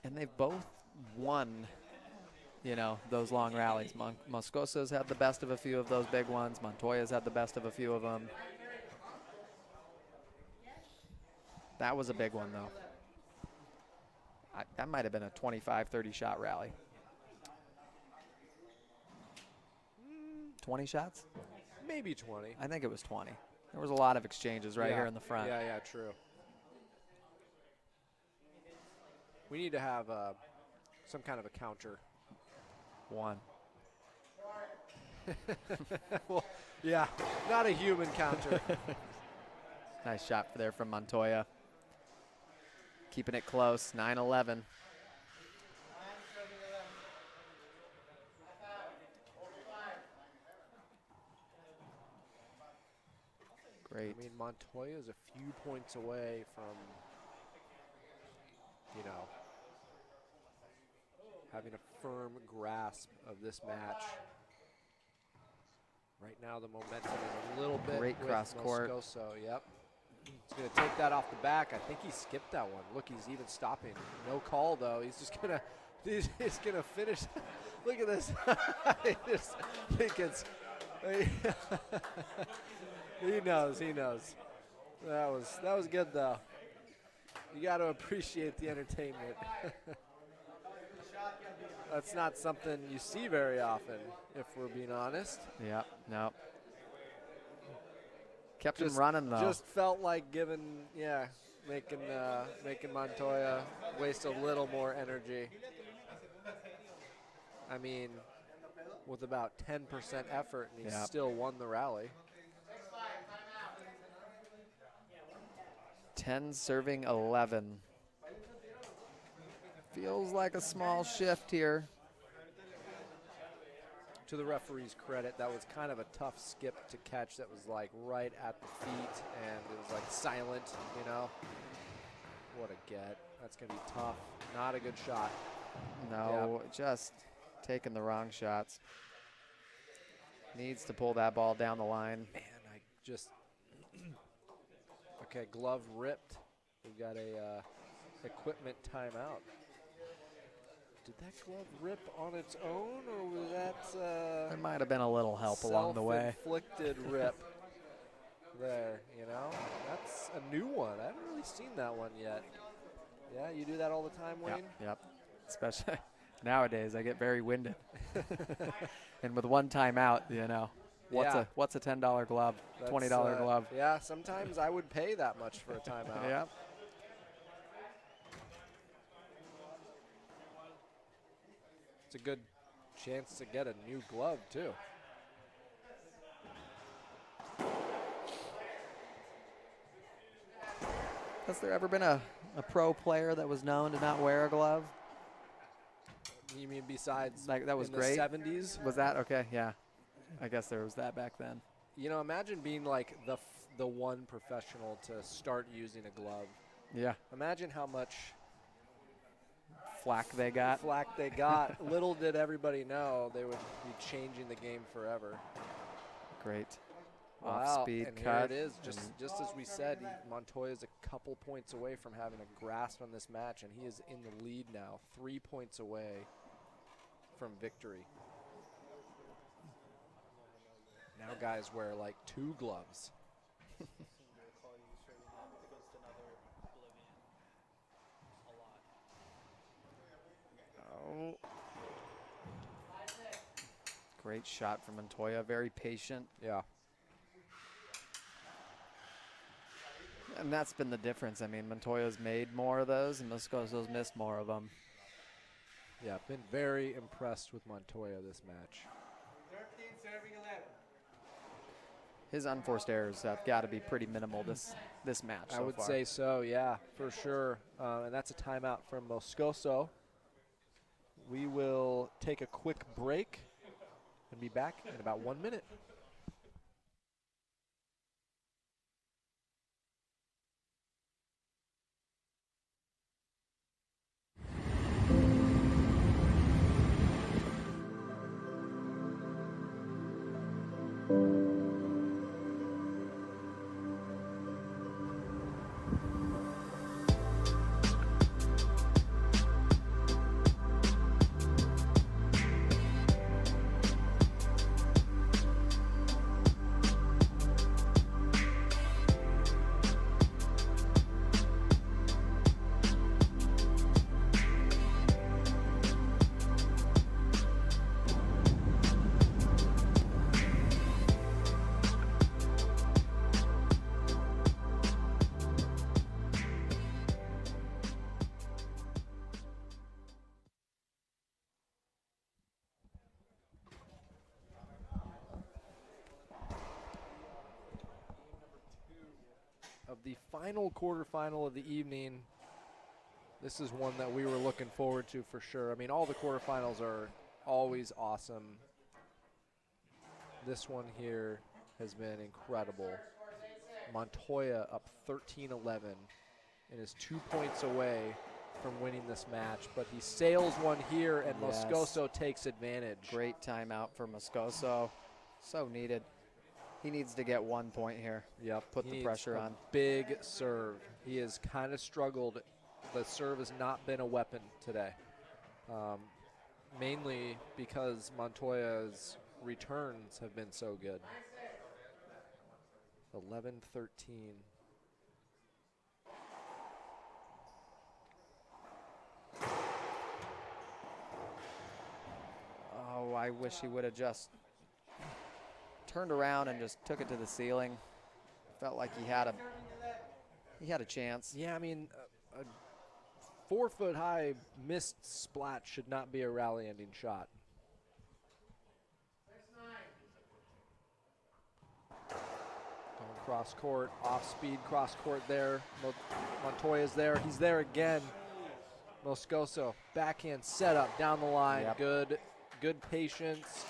And they've both won, you know, those long rallies. Moscoso's had the best of a few of those big ones. Montoya's had the best of a few of them. That was a big one, though. That might have been a 25, 30 shot rally. 20 shots? Maybe 20. I think it was 20. There was a lot of exchanges right here in the front. Yeah, true. We need to have some kind of a counter. One. Well, yeah, not a human counter. Nice shot there from Montoya. Keeping it close, 9-11. Great. I mean, Montoya is a few points away from, you know, having a firm grasp of this match. Right now, the momentum is a little bit Great with cross court. Moscoso. Yep. He's going to take that off the back. I think he skipped that one. Look, he's even stopping. No call, though. He's just going to he's going to finish. Look at this. I just think it's he knows. That was good, though. You got to appreciate the entertainment. That's not something you see very often, if we're being honest. Yep, no. Kept him running, though. Just felt like making Montoya waste a little more energy. I mean, with about 10% effort, and he still won the rally. 10 serving 11. Feels like a small shift here. To the referee's credit, that was kind of a tough skip to catch. That was like right at the feet, and it was like silent, you know. What a get. That's going to be tough. Not a good shot. No, just taking the wrong shots. Needs to pull that ball down the line. Man, I just... Okay, glove ripped. We've got a equipment timeout. Did that glove rip on its own, or was that There might have been a little help along the way. Self-inflicted rip there, you know? That's a new one. I haven't really seen that one yet. Yeah, you do that all the time, Wayne? Yep. Especially nowadays, I get very winded. And with one timeout, you know, What's a $10 glove, That's, $20 glove? Yeah, sometimes I would pay that much for a timeout. Yeah. It's a good chance to get a new glove, too. Has there ever been a pro player that was known to not wear a glove? You mean besides Like, that was in great? the 70s? Was that? Okay, yeah. I guess there was that back then. You know, imagine being like the one professional to start using a glove. Yeah. Imagine how much Flack they got. flack they got. Little did everybody know they would be changing the game forever. Great. Wow, Off-speed and cut. here it is. Just as we said, Montoya's a couple points away from having a grasp on this match, and he is in the lead now, 3 points away from victory. Now guys wear like 2 gloves. Oh. Great shot from Montoya. Very patient. Yeah. And that's been the difference. I mean, Montoya's made more of those, and Moscoso's missed more of them. Yeah, been very impressed with Montoya this match. 13 serving 11. His unforced errors have got to be pretty minimal this match so I would far. say so, yeah, for sure. And that's a timeout from Moscoso. We will take a quick break and be back in about 1 minute. Of the final quarterfinal of the evening, this is one that we were looking forward to for sure. I mean, all the quarterfinals are always awesome. This one here has been incredible. Montoya up 13-11 and is 2 points away from winning this match, but he sails one here, and Yes. Moscoso takes advantage. Great timeout for Moscoso. So needed. He needs to get 1 point here. Yep. Put he the needs pressure a on. Big serve. He has kind of struggled. The serve has not been a weapon today. Mainly because Montoya's returns have been so good. 11-13. Oh, I wish he would have just turned around and just took it to the ceiling. Felt like he had a chance. Yeah, I mean, a 4 foot high missed splat should not be a rally ending shot. Going cross court, off speed cross court there. Montoya's there. He's there again. Moscoso, backhand setup down the line. Yep. Good patience.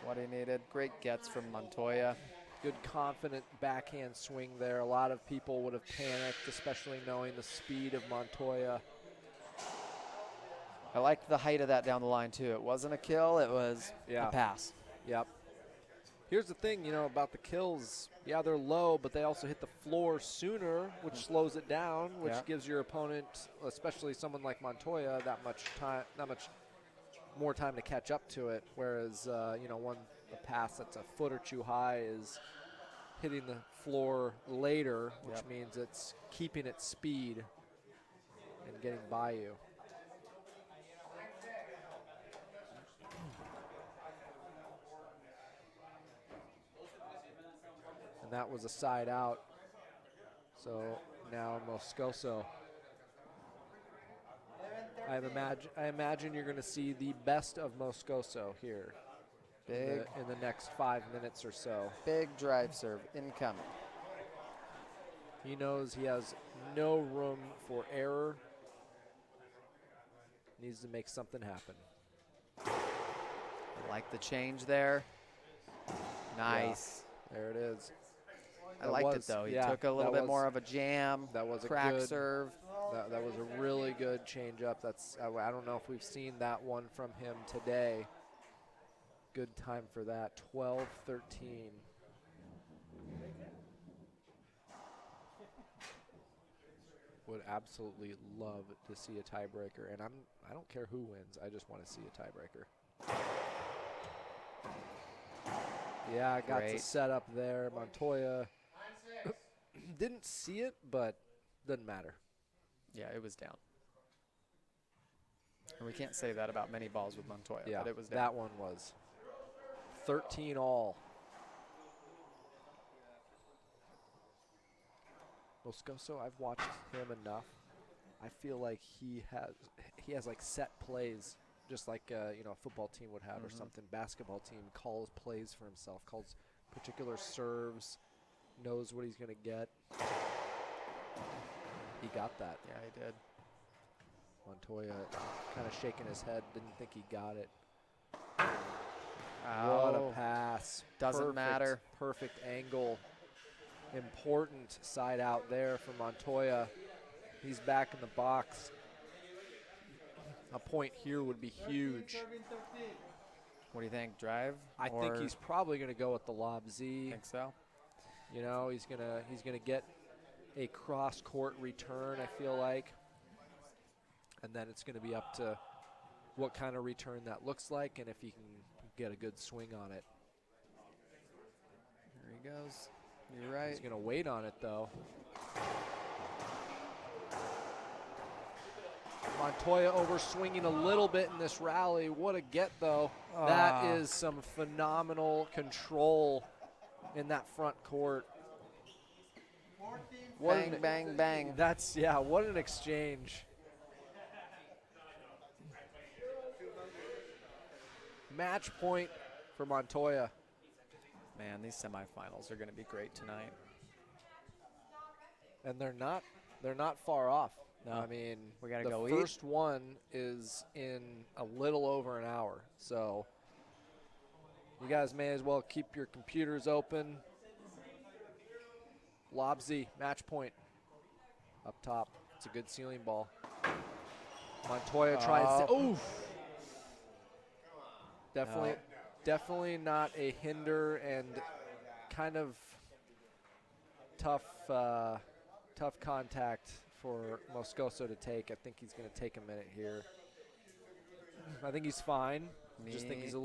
What he needed. Great gets from Montoya. Good confident backhand swing there. A lot of people would have panicked, especially knowing the speed of Montoya. I liked the height of that down the line, too. It wasn't a kill. It was Yeah. a pass. Yep. Here's the thing, about the kills. Yeah, they're low, but they also hit the floor sooner, which slows it down, which Yeah. gives your opponent, especially someone like Montoya, that much more time to catch up to it. Whereas, a pass that's a foot or two high is hitting the floor later, which Yep. means it's keeping its speed and getting by you. that was a side out. So now Moscoso. I imagine you're going to see the best of Moscoso here Big, in the next 5 minutes or so. big drive serve incoming. He knows he has no room for error. Needs to make something happen. I like the change there. Nice. Yeah, there it is. I liked it though. He took a little bit more of a jam. That was a crack good serve. That was a really good change up. That's I don't know if we've seen that one from him today. Good time for that. 12-13. Would absolutely love to see a tiebreaker, and I don't care who wins. I just want to see a tiebreaker. Yeah, I got to set up there. Montoya didn't see it, but doesn't matter. Yeah, it was down. And we can't say that about many balls with Montoya, Yeah, but it was down. that one was 13 all. Moscoso, I've watched him enough. I feel like he has like set plays, just like a football team would have or something. Basketball team calls plays for himself, calls particular serves, knows what he's going to get. He got that. Yeah, he did. Montoya kind of shaking his head, didn't think he got it. Oh, What a pass. Doesn't matter. Perfect angle. Important side out there for Montoya. He's back in the box. A point here would be huge. What do you think? Drive? I think he's probably going to go with the lob Z. Think so? You know, he's gonna get a cross court return, I feel like. And then it's going to be up to what kind of return that looks like and if he can get a good swing on it. Here he goes. You're right. He's going to wait on it, though. Montoya over swinging a little bit in this rally. What a get, though. That is some phenomenal control in that front court. Bang, bang, bang. What an exchange. Match point for Montoya. Man, these semifinals are going to be great tonight. And they're not far off. No. I mean, We gotta the go first one is in a little over an hour. So you guys may as well keep your computers open. Lob Z, match point. Up top. It's a good ceiling ball. Montoya tries to, oof. Definitely not a hinder and kind of tough contact for Moscoso to take. I think he's going to take a minute here. I think he's fine. Just think he's a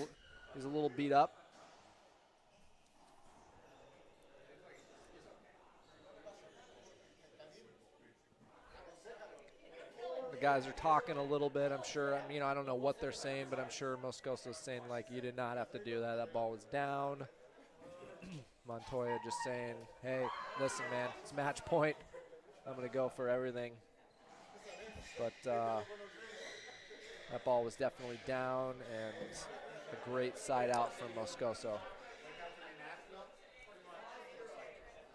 little beat up. The guys are talking a little bit, I'm sure. I don't know what they're saying, but I'm sure Moscoso's saying, like, you did not have to do that. That ball was down. Montoya just saying, hey, listen, man, it's match point. I'm going to go for everything. But that ball was definitely down, and a great side out from Moscoso.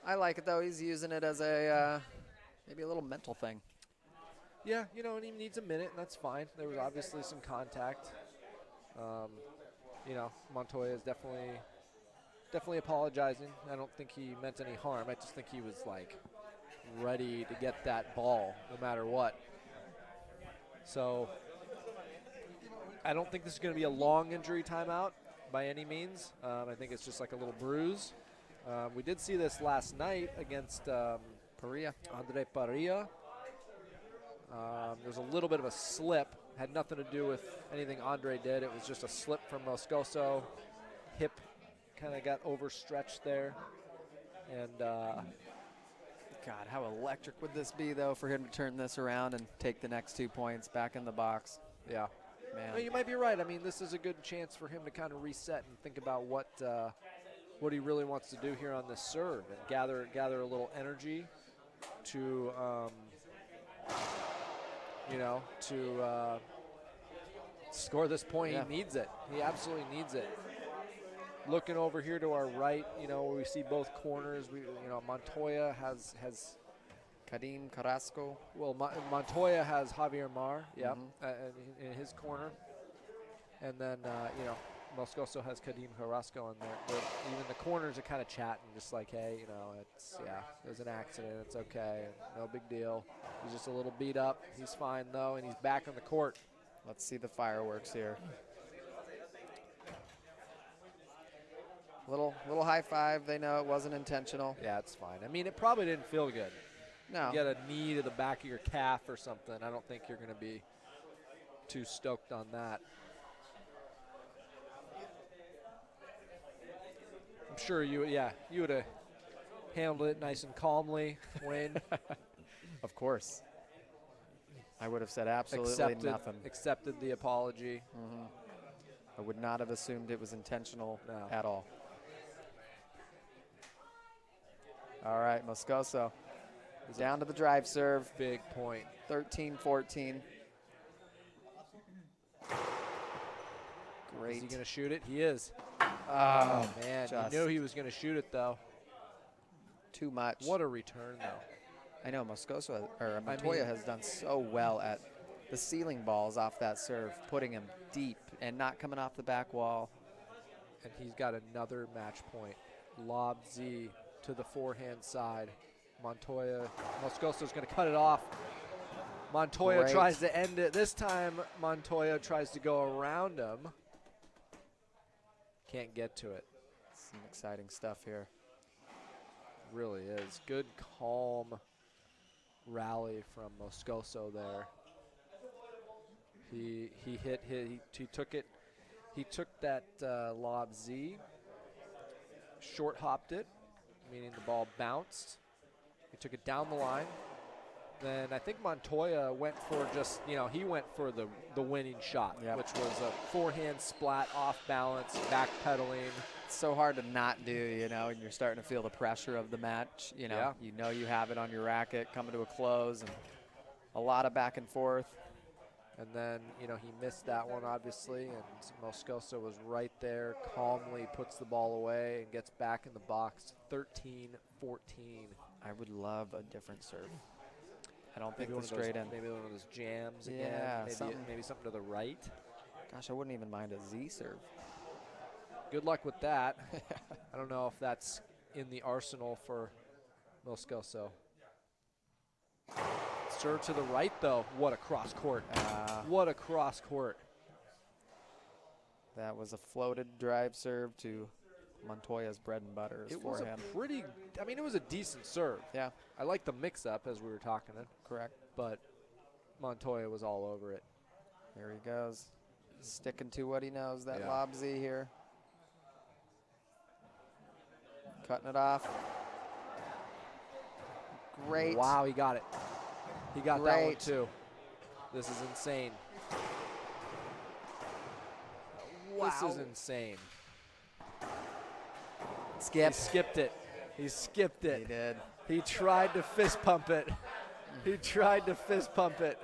I like it, though. He's using it as a maybe a little mental thing. Yeah, and he needs a minute, and that's fine. There was obviously some contact. Montoya is definitely apologizing. I don't think he meant any harm. I just think he was, like, ready to get that ball no matter what. So I don't think this is going to be a long injury timeout by any means. I think it's just like a little bruise. We did see this last night against Parilla. Andre Parilla. There's a little bit of a slip. Had nothing to do with anything Andre did. It was just a slip from Moscoso. Hip kind of got overstretched there. And God, how electric would this be, though, for him to turn this around and take the next 2 points back in the box? yeah. Man. No, you might be right. I mean, this is a good chance for him to kind of reset and think about what what he really wants to do here on this serve and gather a little energy to, to score this point. Yeah. He needs it. He absolutely needs it. Looking over here to our right, where we see both corners, Montoya has Kadim Carrasco. well, Montoya has Javier Mar, in his corner, and then Moscoso has Kadim Carrasco in there. Even the corners are kind of chatting, just like, hey, it was an accident, it's okay, no big deal. He's just a little beat up. He's fine though, and he's back on the court. Let's see the fireworks here. Little high five. They know it wasn't intentional. Yeah, it's fine. I mean, it probably didn't feel good. No. You get a knee to the back of your calf or something. I don't think you're going to be too stoked on that. I'm sure you would have handled it nice and calmly, Wayne. Of course. I would have said absolutely nothing. Accepted the apology. I would not have assumed it was intentional at all. All right, Moscoso down to the drive serve. Big point. 13-14. Great. Is he going to shoot it? He is. Oh, Man, just you knew he was going to shoot it, though. too much. What a return, though. I know Montoya has done so well at the ceiling balls off that serve, putting him deep and not coming off the back wall. And he's got another match point. Lob Z to the forehand side. Moscoso's going to cut it off. Montoya Great. tries to end it. This time, Montoya tries to go around him. Can't get to it. Some exciting stuff here. Really is. Good, calm rally from Moscoso there. He took it. He took that lob Z, short hopped it, meaning the ball bounced. He took it down the line. Then I think Montoya went for he went for the winning shot, which was a forehand splat off balance, backpedaling. It's so hard to not do, and you're starting to feel the pressure of the match. You you have it on your racket coming to a close, and a lot of back and forth. And then, he missed that one, obviously, and Moscoso was right there, calmly puts the ball away and gets back in the box, 13-14. I would love a different serve. I don't think Maybe the straight in. Maybe one of those jams again. Yeah, maybe something to the right. Gosh, I wouldn't even mind a Z serve. Good luck with that. I don't know if that's in the arsenal for Moscoso. Serve to the right, though. What a cross court. What a cross court. That was a floated drive serve to Montoya's bread and butter. It was it was a decent serve. Yeah. I like the mix-up as we were talking it. Correct. But Montoya was all over it. There he goes. Sticking to what he knows, that Yeah. lob Z here. Cutting it off. Great. Wow, he got it. He got that one, Great. too. This is insane. Wow. This is insane. Skip. He skipped it. He skipped it. He did. He tried to fist pump it. He tried to fist pump it.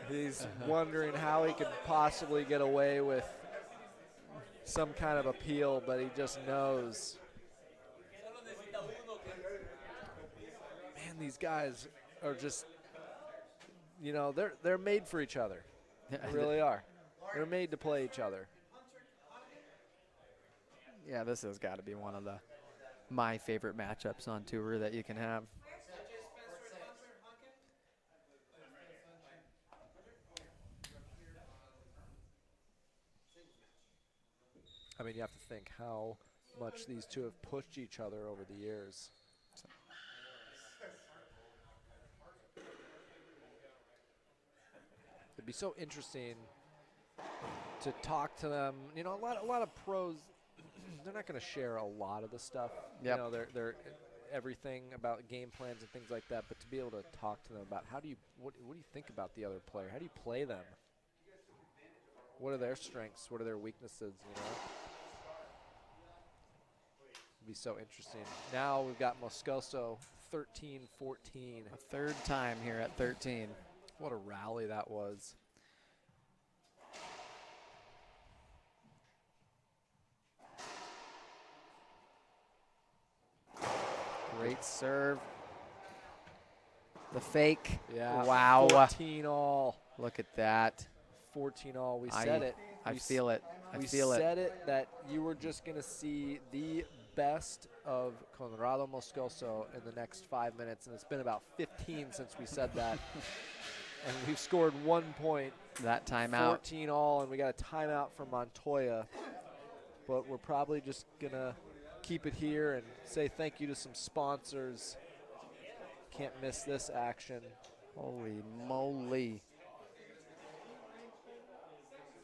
He's wondering how he could possibly get away with some kind of appeal, but he just knows. Man, these guys are just, they're made for each other. They really are. They're made to play each other. Yeah, this has got to be one of my favorite matchups on tour that you can have. I mean, you have to think how much these two have pushed each other over the years. It'd be so interesting to talk to them. A lot of pros, they're not going to share a lot of the stuff. Yep. They're everything about game plans and things like that, but to be able to talk to them about what do you think about the other player? How do you play them? What are their strengths? What are their weaknesses, you know? It'd be so interesting. Now we've got Moscoso 13-14. A third time here at 13. What a rally that was. Great serve. The fake. Yeah. Wow. 14 all. Look at that. 14 all. We said it. I feel it. We said it that you were just going to see the best of Conrrado Moscoso in the next 5 minutes, and it's been about 15 since we said that. And we've scored 1 point. That timeout. 14 all, and we got a timeout from Montoya. But we're probably just going to keep it here and say thank you to some sponsors. Can't miss this action. Holy moly.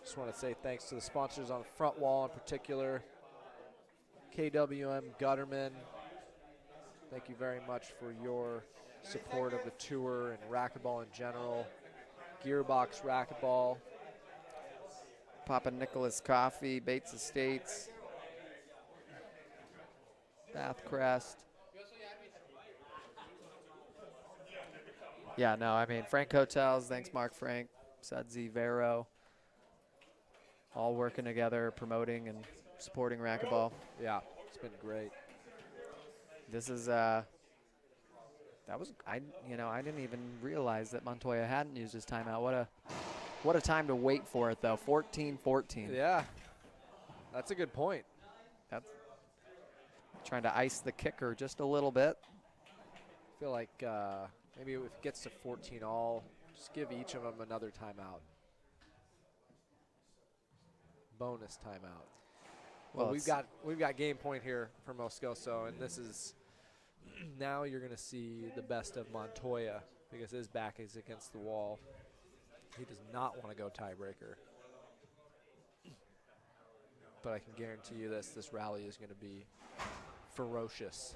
Just want to say thanks to the sponsors on the front wall in particular. KWM Gutterman. Thank you very much for your support of the tour and racquetball in general. Gearbox Racquetball. Papa Nicholas Coffee, Bates Estates, Bathcrest. Yeah, no, I mean, Frank Hotels, thanks Mark Frank, Sudsy, Vero, all working together, promoting and supporting racquetball. Yeah, it's been great. This is, I didn't even realize that Montoya hadn't used his timeout. What a time to wait for it, though. 14-14. Yeah, that's a good point. That's trying to ice the kicker just a little bit. I feel like maybe if it gets to 14 all, just give each of them another timeout. Bonus timeout. Well, we've got game point here for Moscoso, and this is now you're going to see the best of Montoya because his back is against the wall. He does not want to go tiebreaker. But I can guarantee you this rally is going to be ferocious.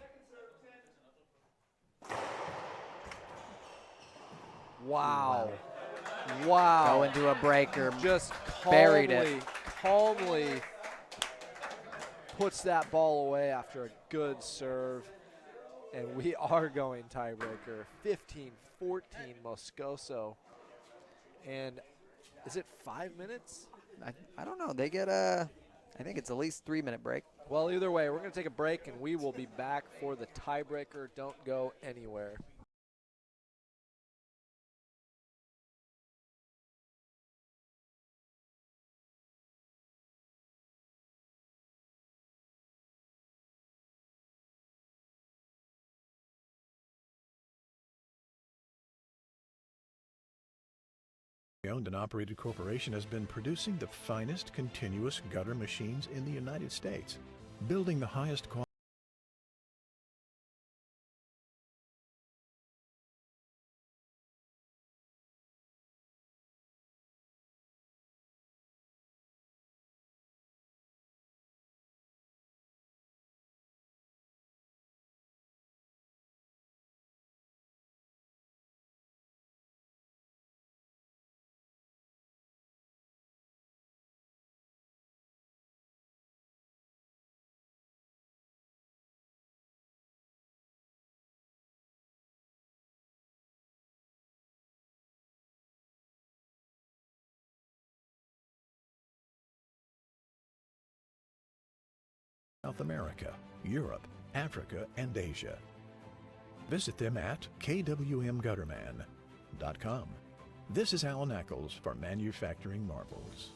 Wow. Wow. Go into a breaker. Just buried it. calmly puts that ball away after a good serve. And we are going tiebreaker. 15-14 Moscoso. And is it 5 minutes? I don't know. They get I think it's at least 3 minute break. Well, either way, we're going to take a break, and we will be back for the tiebreaker. Don't go anywhere. Owned and operated corporation has been producing the finest continuous gutter machines in the United States, building the highest quality. South America, Europe, Africa, and Asia. Visit them at kwmgutterman.com. This is Alan Eccles for Manufacturing Marvels.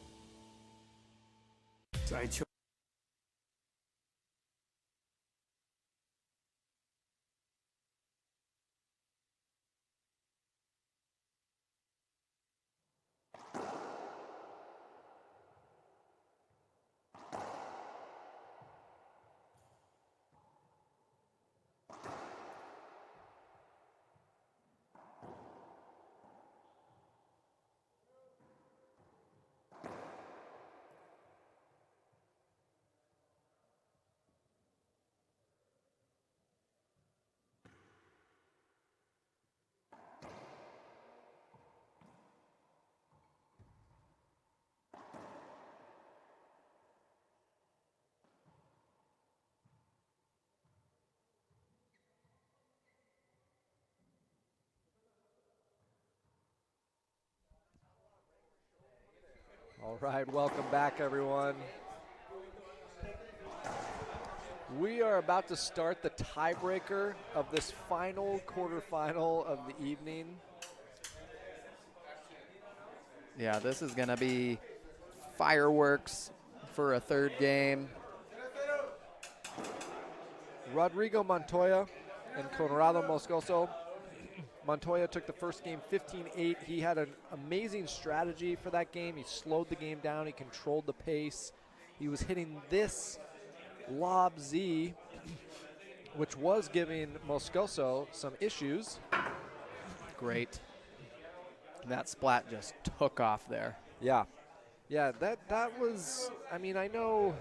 All right, welcome back, everyone. We are about to start the tiebreaker of this final quarterfinal of the evening. Yeah, this is going to be fireworks for a third game. Rodrigo Montoya and Conrrado Moscoso. Montoya took the first game 15-8. He had an amazing strategy for that game. He slowed the game down. He controlled the pace. He was hitting this lob Z, which was giving Moscoso some issues. Great. That splat just took off there. Yeah. Yeah, that was, I mean, I know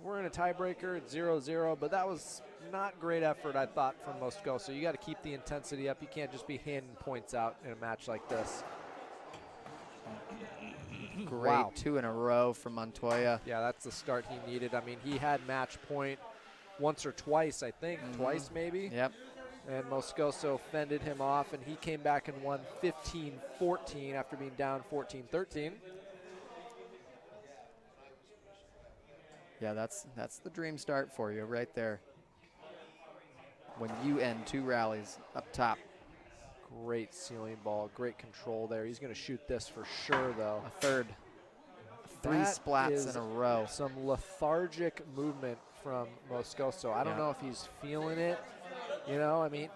we're in a tiebreaker at 0-0, but that was not great effort, I thought, from Moscoso. You got to keep the intensity up. You can't just be handing points out in a match like this. Great, Wow. 2 in a row from Montoya. Yeah, that's the start he needed. I mean, he had match point once or twice, I think. Twice, maybe. Yep. And Moscoso fended him off, and he came back and won 15-14 after being down 14-13. Yeah, that's the dream start for you right there. When you end 2 rallies up top. Great ceiling ball, great control there. He's going to shoot this for sure, though. A third. 3 That splats is in a row. Some lethargic movement from Moscoso. I don't know if he's feeling it. You know, I mean,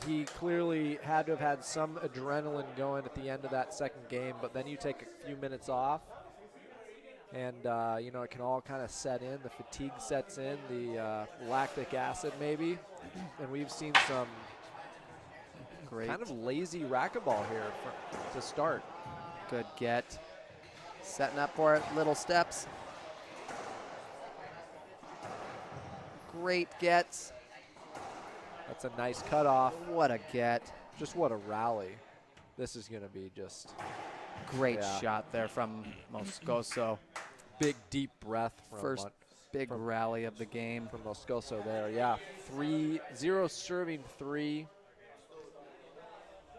he clearly had to have had some adrenaline going at the end of that second game, but then you take a few minutes off, and, you know, it can all kind of set in. The fatigue sets in, the lactic acid maybe, and we've seen some Great. kind of lazy racquetball here to start. Good get. Setting up for it, little steps. Great gets. That's a nice cutoff. What a get. Just what a rally. This is going to be just Great shot there from Moscoso. big, deep breath from First big rally of the game. from Moscoso there. Yeah, 3-0 serving 3.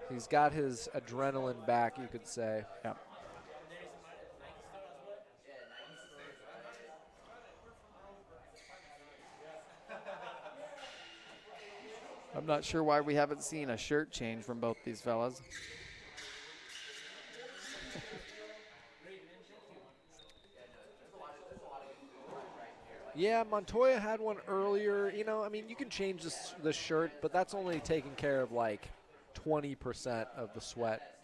He's got his adrenaline back, you could say. Yep. I'm not sure why we haven't seen a shirt change from both these fellas. Yeah, Montoya had one earlier. You know, I mean, you can change the shirt, but that's only taking care of like 20% of the sweat.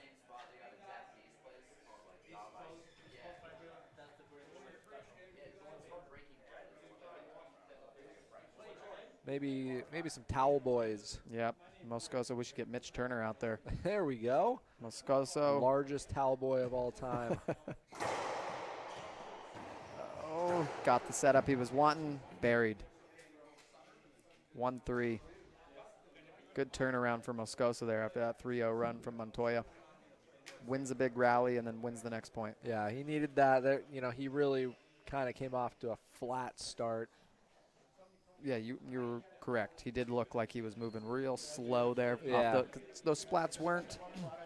Maybe some towel boys. Yep. Moscoso, we should get Mitch Turner out there. There we go. Moscoso. Largest towel boy of all time. Oh, got the setup he was wanting. Buried. 1-3. Good turnaround for Moscoso there after that 3-0 run from Montoya. Wins a big rally and then wins the next point. Yeah, he needed that. There, you know, he really kind of came off to a flat start. Yeah, you're correct. He did look like he was moving real slow there. Yeah. Those splats weren't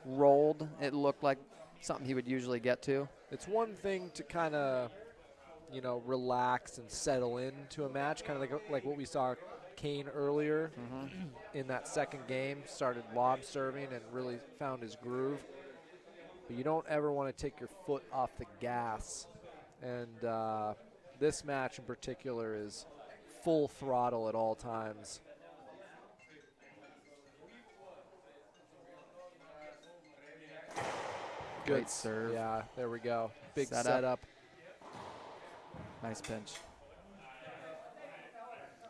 rolled. It looked like something he would usually get to. It's one thing to kind of, you know, relax and settle into a match, kind of like what we saw Kane earlier in that second game. Started lob serving and really found his groove. But you don't ever want to take your foot off the gas. And this match in particular is full throttle at all times. Great serve. Yeah, there we go. Big Setup. setup. Nice pinch.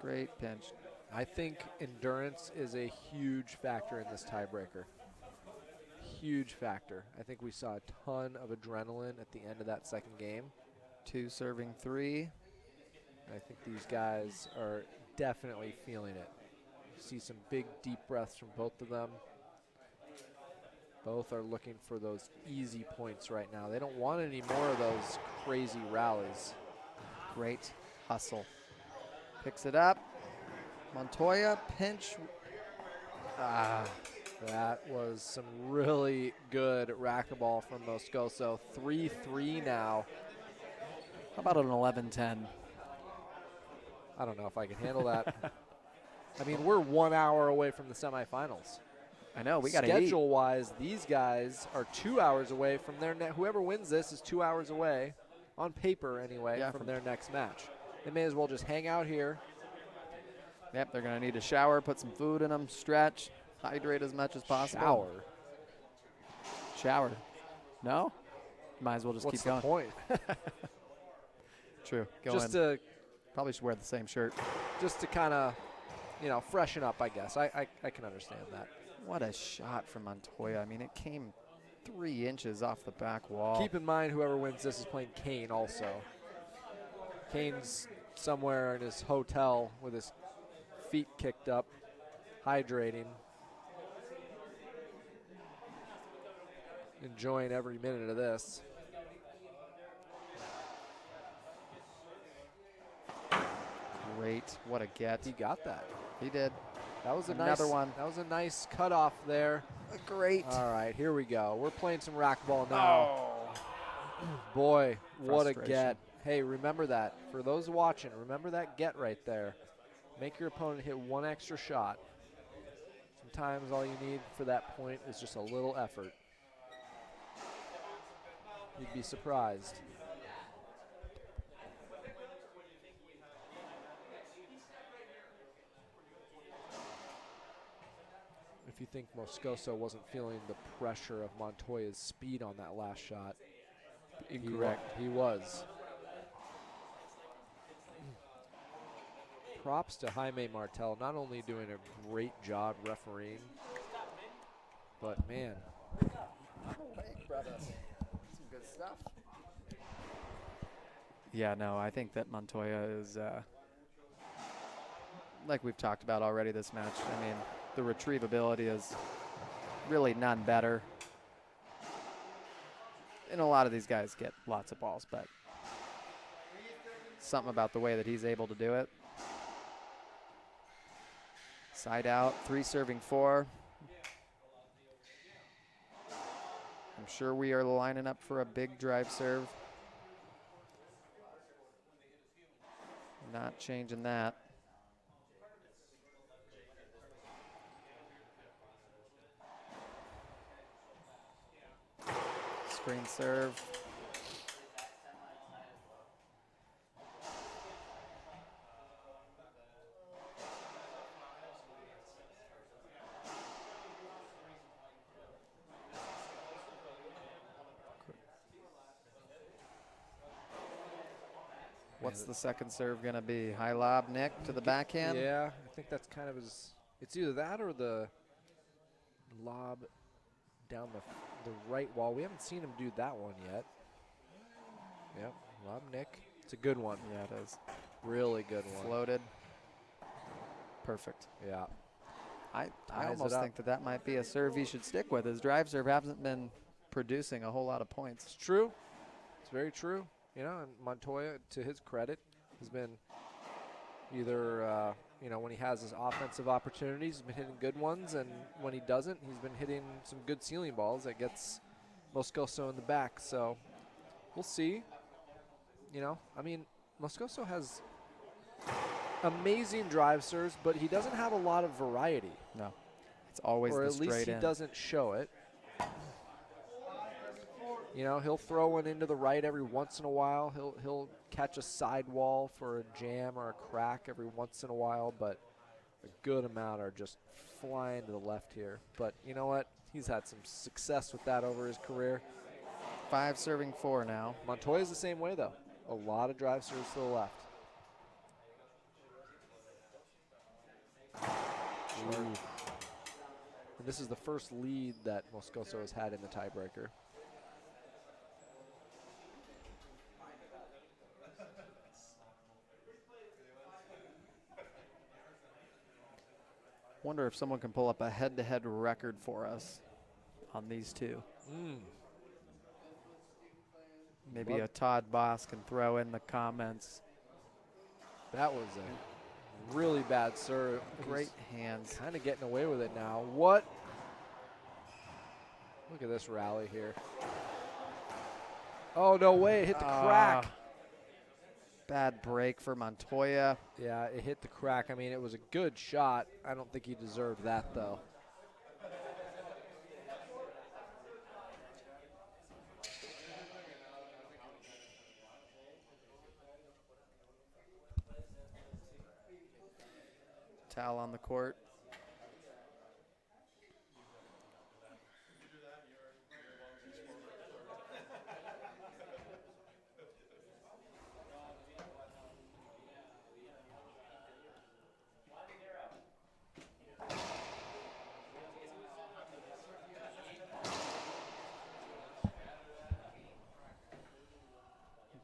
Great pinch. I think endurance is a huge factor in this tiebreaker. Huge factor. I think we saw a ton of adrenaline at the end of that second game. 2 serving 3. I think these guys are definitely feeling it. You see some big, deep breaths from both of them. Both are looking for those easy points right now. They don't want any more of those crazy rallies. Great hustle. Picks it up. Montoya, pinch. That was some really good racquetball from Moscoso. 3-3 now. How about an 11-10? I don't know if I can handle that. I mean, we're 1 hour away from the semifinals. I know, we got to eat. Schedule-wise, these guys are 2 hours away from their whoever wins this is 2 hours away, on paper anyway, Yeah, from their next match. They may as well just hang out here. Yep, they're going to need a shower, put some food in them, stretch, hydrate as much as possible. Shower. No? Might as well just What's keep going. the point? True. Go just in. to Probably should wear the same shirt. kind of, freshen up, I guess. I can understand that. What a shot from Montoya. I mean, it came 3 inches off the back wall. Keep in mind, whoever wins this is playing Kane also. Kane's somewhere in his hotel with his feet kicked up, hydrating, enjoying every minute of this. Great. What a get. He got that. He did. That was Another one. That was a nice cutoff there. Great. All right, here we go. We're playing some racquetball now. Boy, what a Frustration. get. Hey, remember that. For those watching, remember that get right there. Make your opponent hit 1 extra shot. Sometimes all you need for that point is just a little effort. You'd be surprised. If you think Moscoso wasn't feeling the pressure of Montoya's speed on that last shot, Incorrect. He was. Props to Jaime Martel, not only doing a great job refereeing, but man. Some good stuff. Yeah, no, I think that Montoya is, like we've talked about already this match, I mean, the retrievability is really none better. And a lot of these guys get lots of balls, but something about the way that he's able to do it. Side out, 3 serving 4. I'm sure we are lining up for a big drive serve. Not changing that. Screen serve. What's the second serve going to be? High lob, Nick, to the backhand? Yeah, I think that's kind of his. It's either that or the lob down the right wall. We haven't seen him do that one yet. Yep, lob Nick. It's a good one. Yeah, it is. Really good one. Floated. Perfect. Yeah. I Ties it almost up. think that might be a serve he should stick with. His drive serve hasn't been producing a whole lot of points. It's true. It's very true. You know, and Montoya, to his credit, has been either, when he has his offensive opportunities, he's been hitting good ones, and when he doesn't, he's been hitting some good ceiling balls that gets Moscoso in the back. So we'll see. You know, I mean, Moscoso has amazing drive serves, but he doesn't have a lot of variety. No. It's always or the at straight least he in. doesn't show it. You know, he'll throw one into the right every once in a while. He'll catch a sidewall for a jam or a crack every once in a while, but a good amount are just flying to the left here. But you know what? He's had some success with that over his career. 5 serving 4 now. Montoya's the same way, though. A lot of drive serves to the left. And this is the first lead that Moscoso has had in the tiebreaker. Wonder if someone can pull up a head-to-head record for us on these two. Maybe a Todd Boss can throw in the comments. That was a really bad serve. Great hands. Kind of getting away with it now. What? Look at this rally here. Oh, no way. It hit the crack. Bad break for Montoya. Yeah, it hit the crack. I mean, it was a good shot. I don't think he deserved that, though. Towel on the court.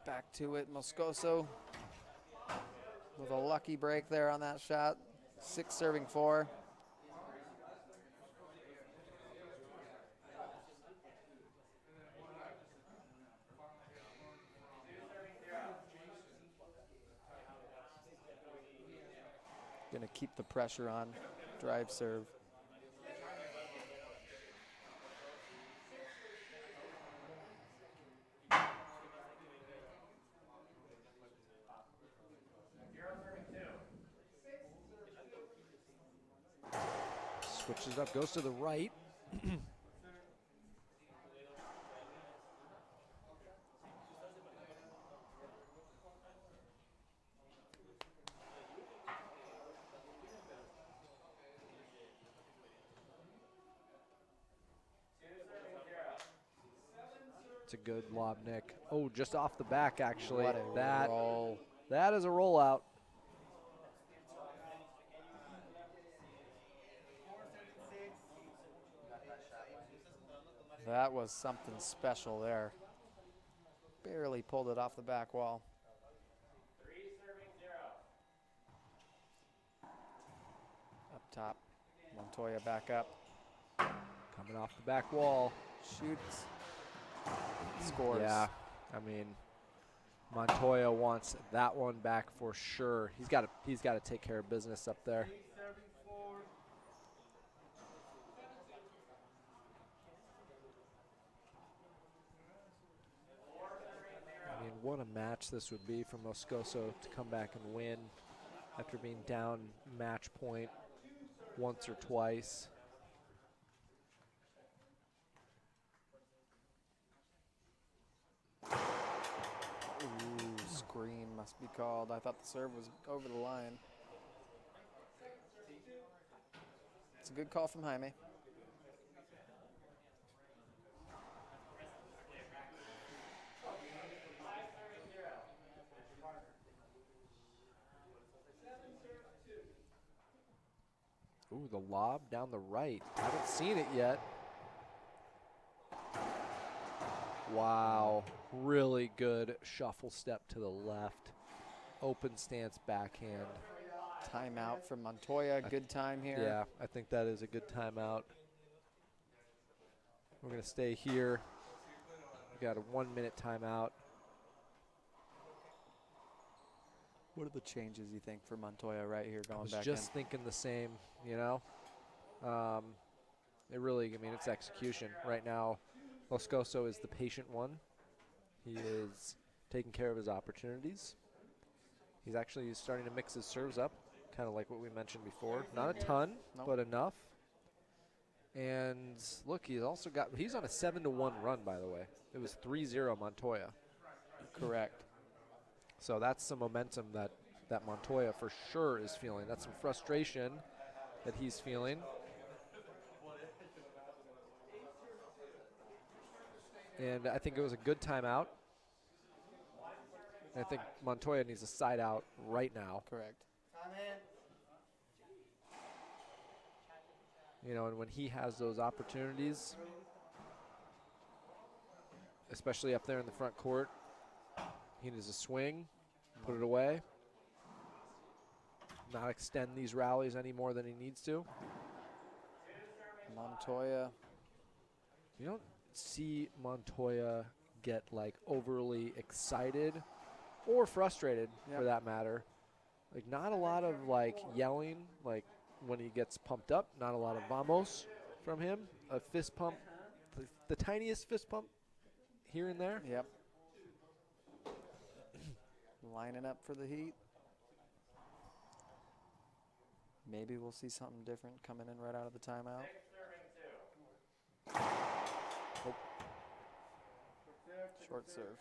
Back to it, Moscoso with a lucky break there on that shot. 6 serving 4. Gonna keep the pressure on. Drive serve. Switches up, goes to the right. It's a good lob, Nick. Oh, just off the back, actually. What a That roll. That is a rollout. That was something special there. Barely pulled it off the back wall. Up top, Montoya back up. Coming off the back wall. Shoots. Scores. Yeah, I mean, Montoya wants that one back for sure. He's got to take care of business up there. I mean, what a match this would be for Moscoso to come back and win after being down match point once or twice. Ooh, screen must be called. I thought the serve was over the line. It's a good call from Jaime. Ooh, the lob down the right. Haven't seen it yet. Wow, really good shuffle step to the left. Open stance backhand. Timeout from Montoya. Good time here. Yeah, I think that is a good timeout. We're going to stay here. We got a 1 minute timeout. What are the changes you think for Montoya right here going I was back just in? thinking the same, you know. It really, I mean, it's execution. Right now, Moscoso is the patient one. He is taking care of his opportunities. He's actually starting to mix his serves up, kind of like what we mentioned before. Not a ton, Nope. but enough. And look, he's also got, he's on a 7-1 run, by the way. It was 3-0 Montoya. Correct. So that's some momentum that Montoya for sure is feeling. That's some frustration that he's feeling. And I think it was a good timeout. And I think Montoya needs a side out right now. Correct. You know, and when he has those opportunities, especially up there in the front court, he needs a swing, put it away, not extend these rallies any more than he needs to. Montoya. You don't see Montoya get like overly excited or frustrated for that matter. Like not a lot of like yelling, like when he gets pumped up, not a lot of vamos from him. A fist pump, the tiniest fist pump here and there. Yep. lining up for the heat. Maybe we'll see something different coming in right out of the timeout. Oh. Short serve.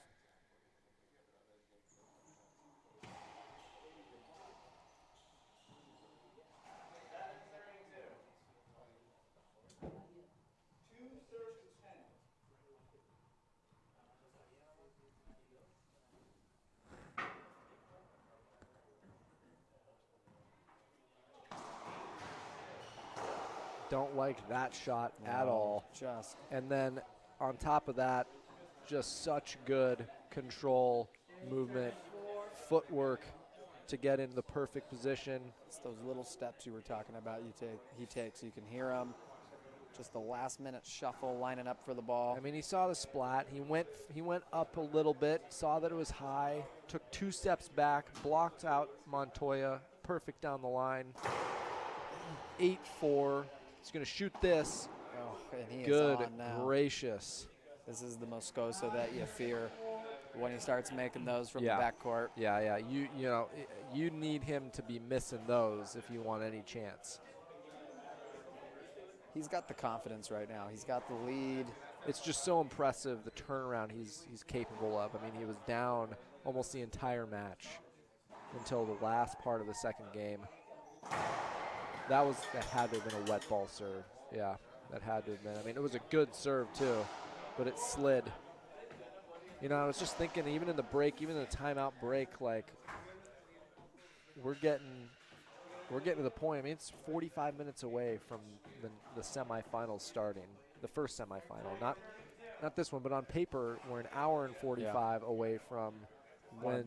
Don't like that shot at No, all. Just And then on top of that, just such good control, movement, footwork to get in the perfect position. it's those little steps you were talking about. He takes. You can hear him. Just the last minute shuffle, lining up for the ball. I mean, he saw the splat. He went up a little bit, saw that it was high, took 2 steps back, blocked out Montoya, perfect down the line. 8-4. He's going to shoot this. Oh, and he Good is on now. gracious. This is the Moscoso that you fear when he starts making those from Yeah. the backcourt. Yeah. You know, you need him to be missing those if you want any chance. He's got the confidence right now. He's got the lead. It's just so impressive, the turnaround he's capable of. I mean, he was down almost the entire match until the last part of the second game. That had to have been a wet ball serve. Yeah, that had to have been. I mean, it was a good serve too, but it slid. You know, I was just thinking, even in the break, even in the timeout break, like we're getting to the point. I mean, it's 45 minutes away from the semifinals starting, the first semifinal. Not this one, but on paper, we're an hour and 45 away from when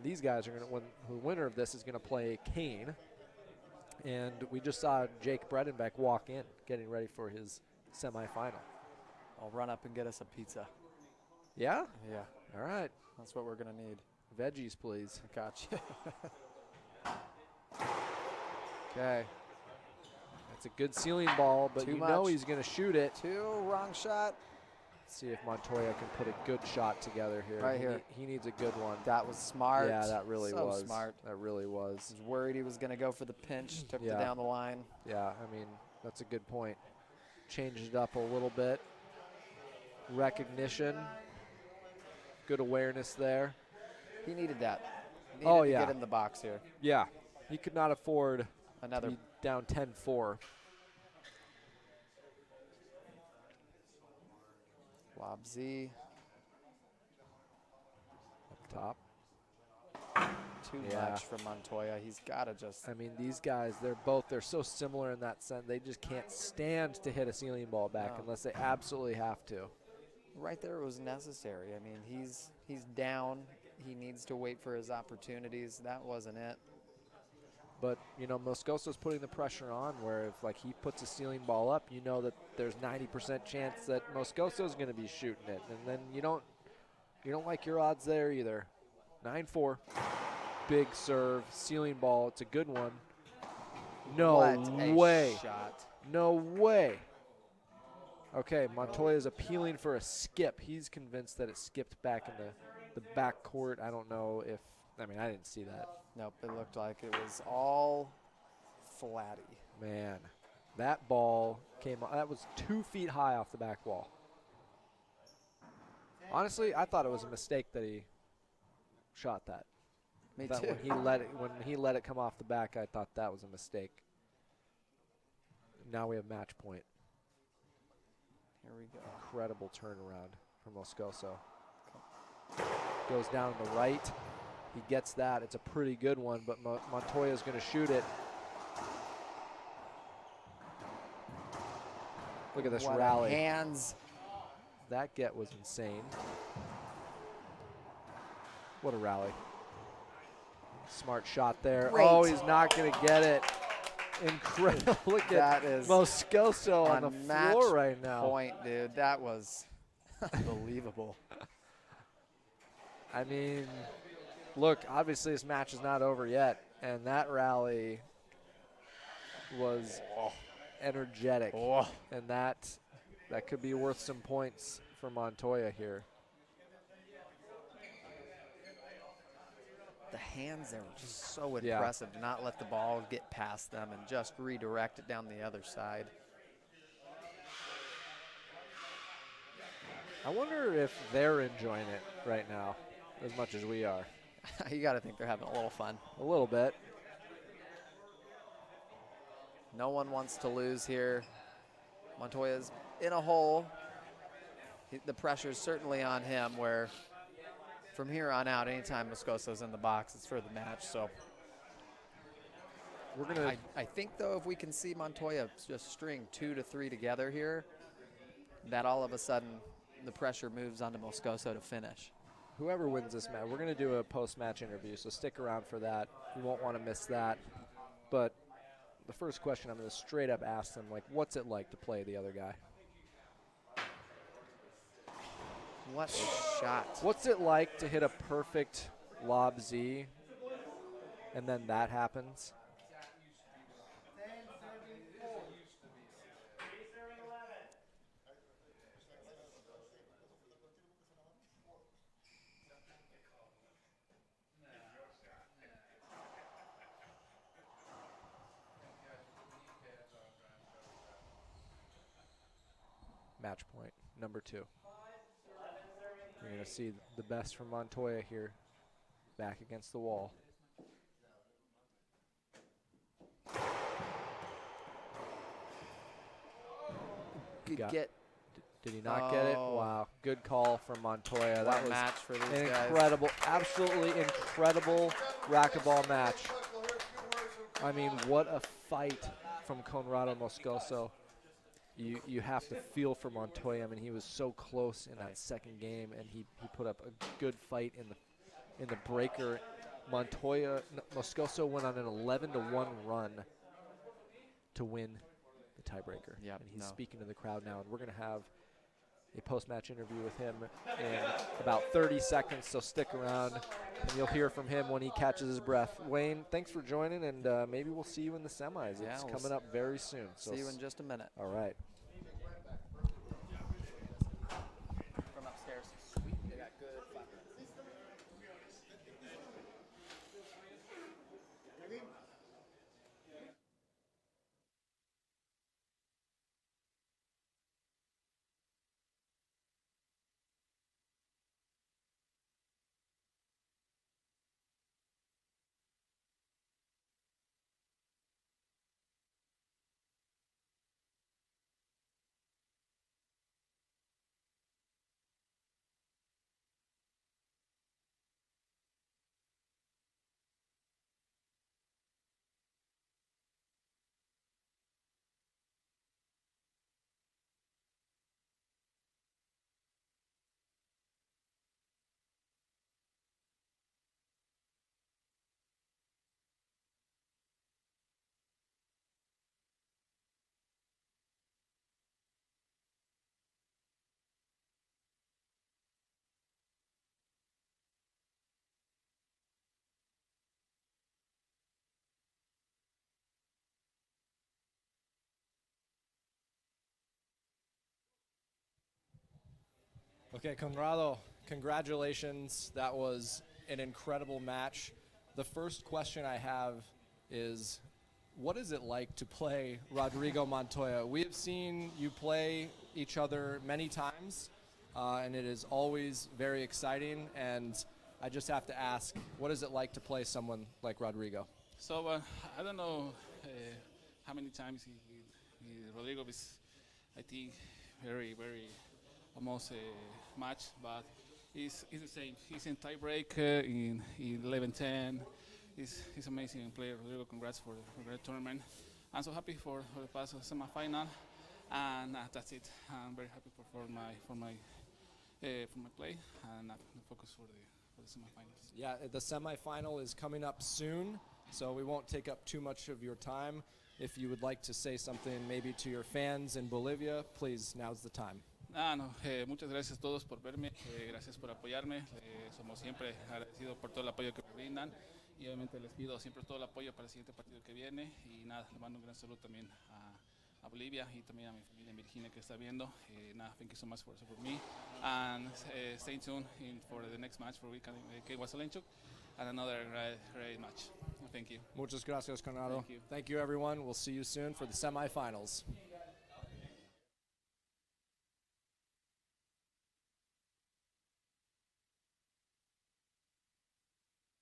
these guys are the winner of this is gonna play Kane. And we just saw Jake Bredenbeck walk in, getting ready for his semifinal. I'll run up and get us a pizza. Yeah? Yeah, All right. that's what we're going to need. Veggies, please. I got you. Okay. That's a good ceiling ball, but Too you know much. he's going to shoot it. 2, wrong shot. See if Montoya can put a good shot together here. Right here. He needs a good one. That was smart. Yeah, that really so was. smart. That really I was. was worried he was going to go for the pinch, took Yeah. it down the line. Yeah, I mean, that's a good point. Changed it up a little bit. Recognition. Good awareness there. He needed that. He Oh, needed yeah. to get in the box here. Yeah. He could not afford Another to be down 10-4. lob Z. Up top. Too Yeah. much from Montoya. He's got to just. I mean, these guys, they're so similar in that sense. They just can't stand to hit a ceiling ball back No. unless they absolutely have to. Right there it was necessary. I mean, he's down. He needs to wait for his opportunities. That wasn't it. But, you know, Moscoso's putting the pressure on where if, like, he puts a ceiling ball up, you know that there's 90% chance that Moscoso's going to be shooting it. And then you don't like your odds there either. 9-4. Big serve, ceiling ball. It's a good one. No What a way. shot. No way. Okay, Montoya's appealing for a skip. He's convinced that it skipped back in the back court. I don't know if, I mean, I didn't see that. Nope, it looked like it was all flatty. Man, that ball that was 2 feet high off the back wall. Honestly, I thought it was a mistake that he shot that. Me That too. when he let it come off the back, I thought that was a mistake. Now we have match point. Here we go. Incredible turnaround from Moscoso. Goes down to the right. He gets that. It's a pretty good one, but Montoya's going to shoot it. Look at this What a rally. hands. That get was insane. What a rally. Smart shot there. Great. Oh, he's not going to get it. Incredible. Look at That is Moscoso on the match floor right now. point, dude. That was unbelievable. I mean, look, obviously this match is not over yet, and that rally was energetic, Oh. and that could be worth some points for Montoya here. the hands there were just so Yeah. impressive to not let the ball get past them and just redirect it down the other side. I wonder if they're enjoying it right now as much as we are. You got to think they're having a little fun. A little bit. No one wants to lose here. Montoya's in a hole. The pressure's certainly on him, where from here on out, anytime Moscoso's in the box, it's for the match. So We're going to I think, though, if we can see Montoya just string 2 to 3 together here, that all of a sudden the pressure moves onto Moscoso to finish. whoever wins this match, we're going to do a post-match interview, so stick around for that. You won't want to miss that. But the first question I'm going to straight up ask them, like, what's it like to play the other guy? What a shot. What's it like to hit a perfect lob Z and then that happens? Match point, number 2. You're going to see the best from Montoya here, back against the wall. Good Got- get. Did he not get it? Oh. Wow, good call from Montoya. What That a was match for these an guys. incredible, absolutely incredible racquetball match. I mean, what a fight from Conrrado Moscoso. You have to feel for Montoya. I mean, he was so close in that second game, and he put up a good fight in the breaker. Moscoso went on an 11-1 run to win the tiebreaker. Yep, And he's no. speaking to the crowd now, and we're going to have a post-match interview with him in about 30 seconds, so stick around, and you'll hear from him when he catches his breath. Wayne, thanks for joining, and maybe we'll see you in the semis. Yeah, It's we'll coming up very soon. So See you in just a minute. all right. From upstairs. Sweet. They got good flat bread. Okay, Conrrado, congratulations. That was an incredible match. The first question I have is, what is it like to play Rodrigo Montoya? We have seen you play each other many times, and it is always very exciting. And I just have to ask, what is it like to play someone like Rodrigo? So I don't know how many times Rodrigo is, I think, very almost a match, but he's the same. He's in tiebreaker in 11-10. He's amazing player. Rodrigo, congrats for the great tournament. I'm so happy for the past semifinal, and that's it. I'm very happy for my play, and focus for the semifinals. Yeah, the semifinal is coming up soon, so we won't take up too much of your time. If you would like to say something maybe to your fans in Bolivia, please, now's the time. Muchas gracias a todos por verme, gracias por apoyarme, somos siempre agradecidos por todo el apoyo que me brindan y obviamente les pido siempre todo el apoyo para el siguiente partido que viene y nada, le mando un gran saludo también Bolivia y también a mi familia en Virginia que está viendo. Nada, thank you so much for support me. And stay tuned for the next match for weekend K. Wasalenchuk and another great match. Thank you. Muchas gracias, Conrrado. Thank you. Thank you, everyone. We'll see you soon for the semifinals.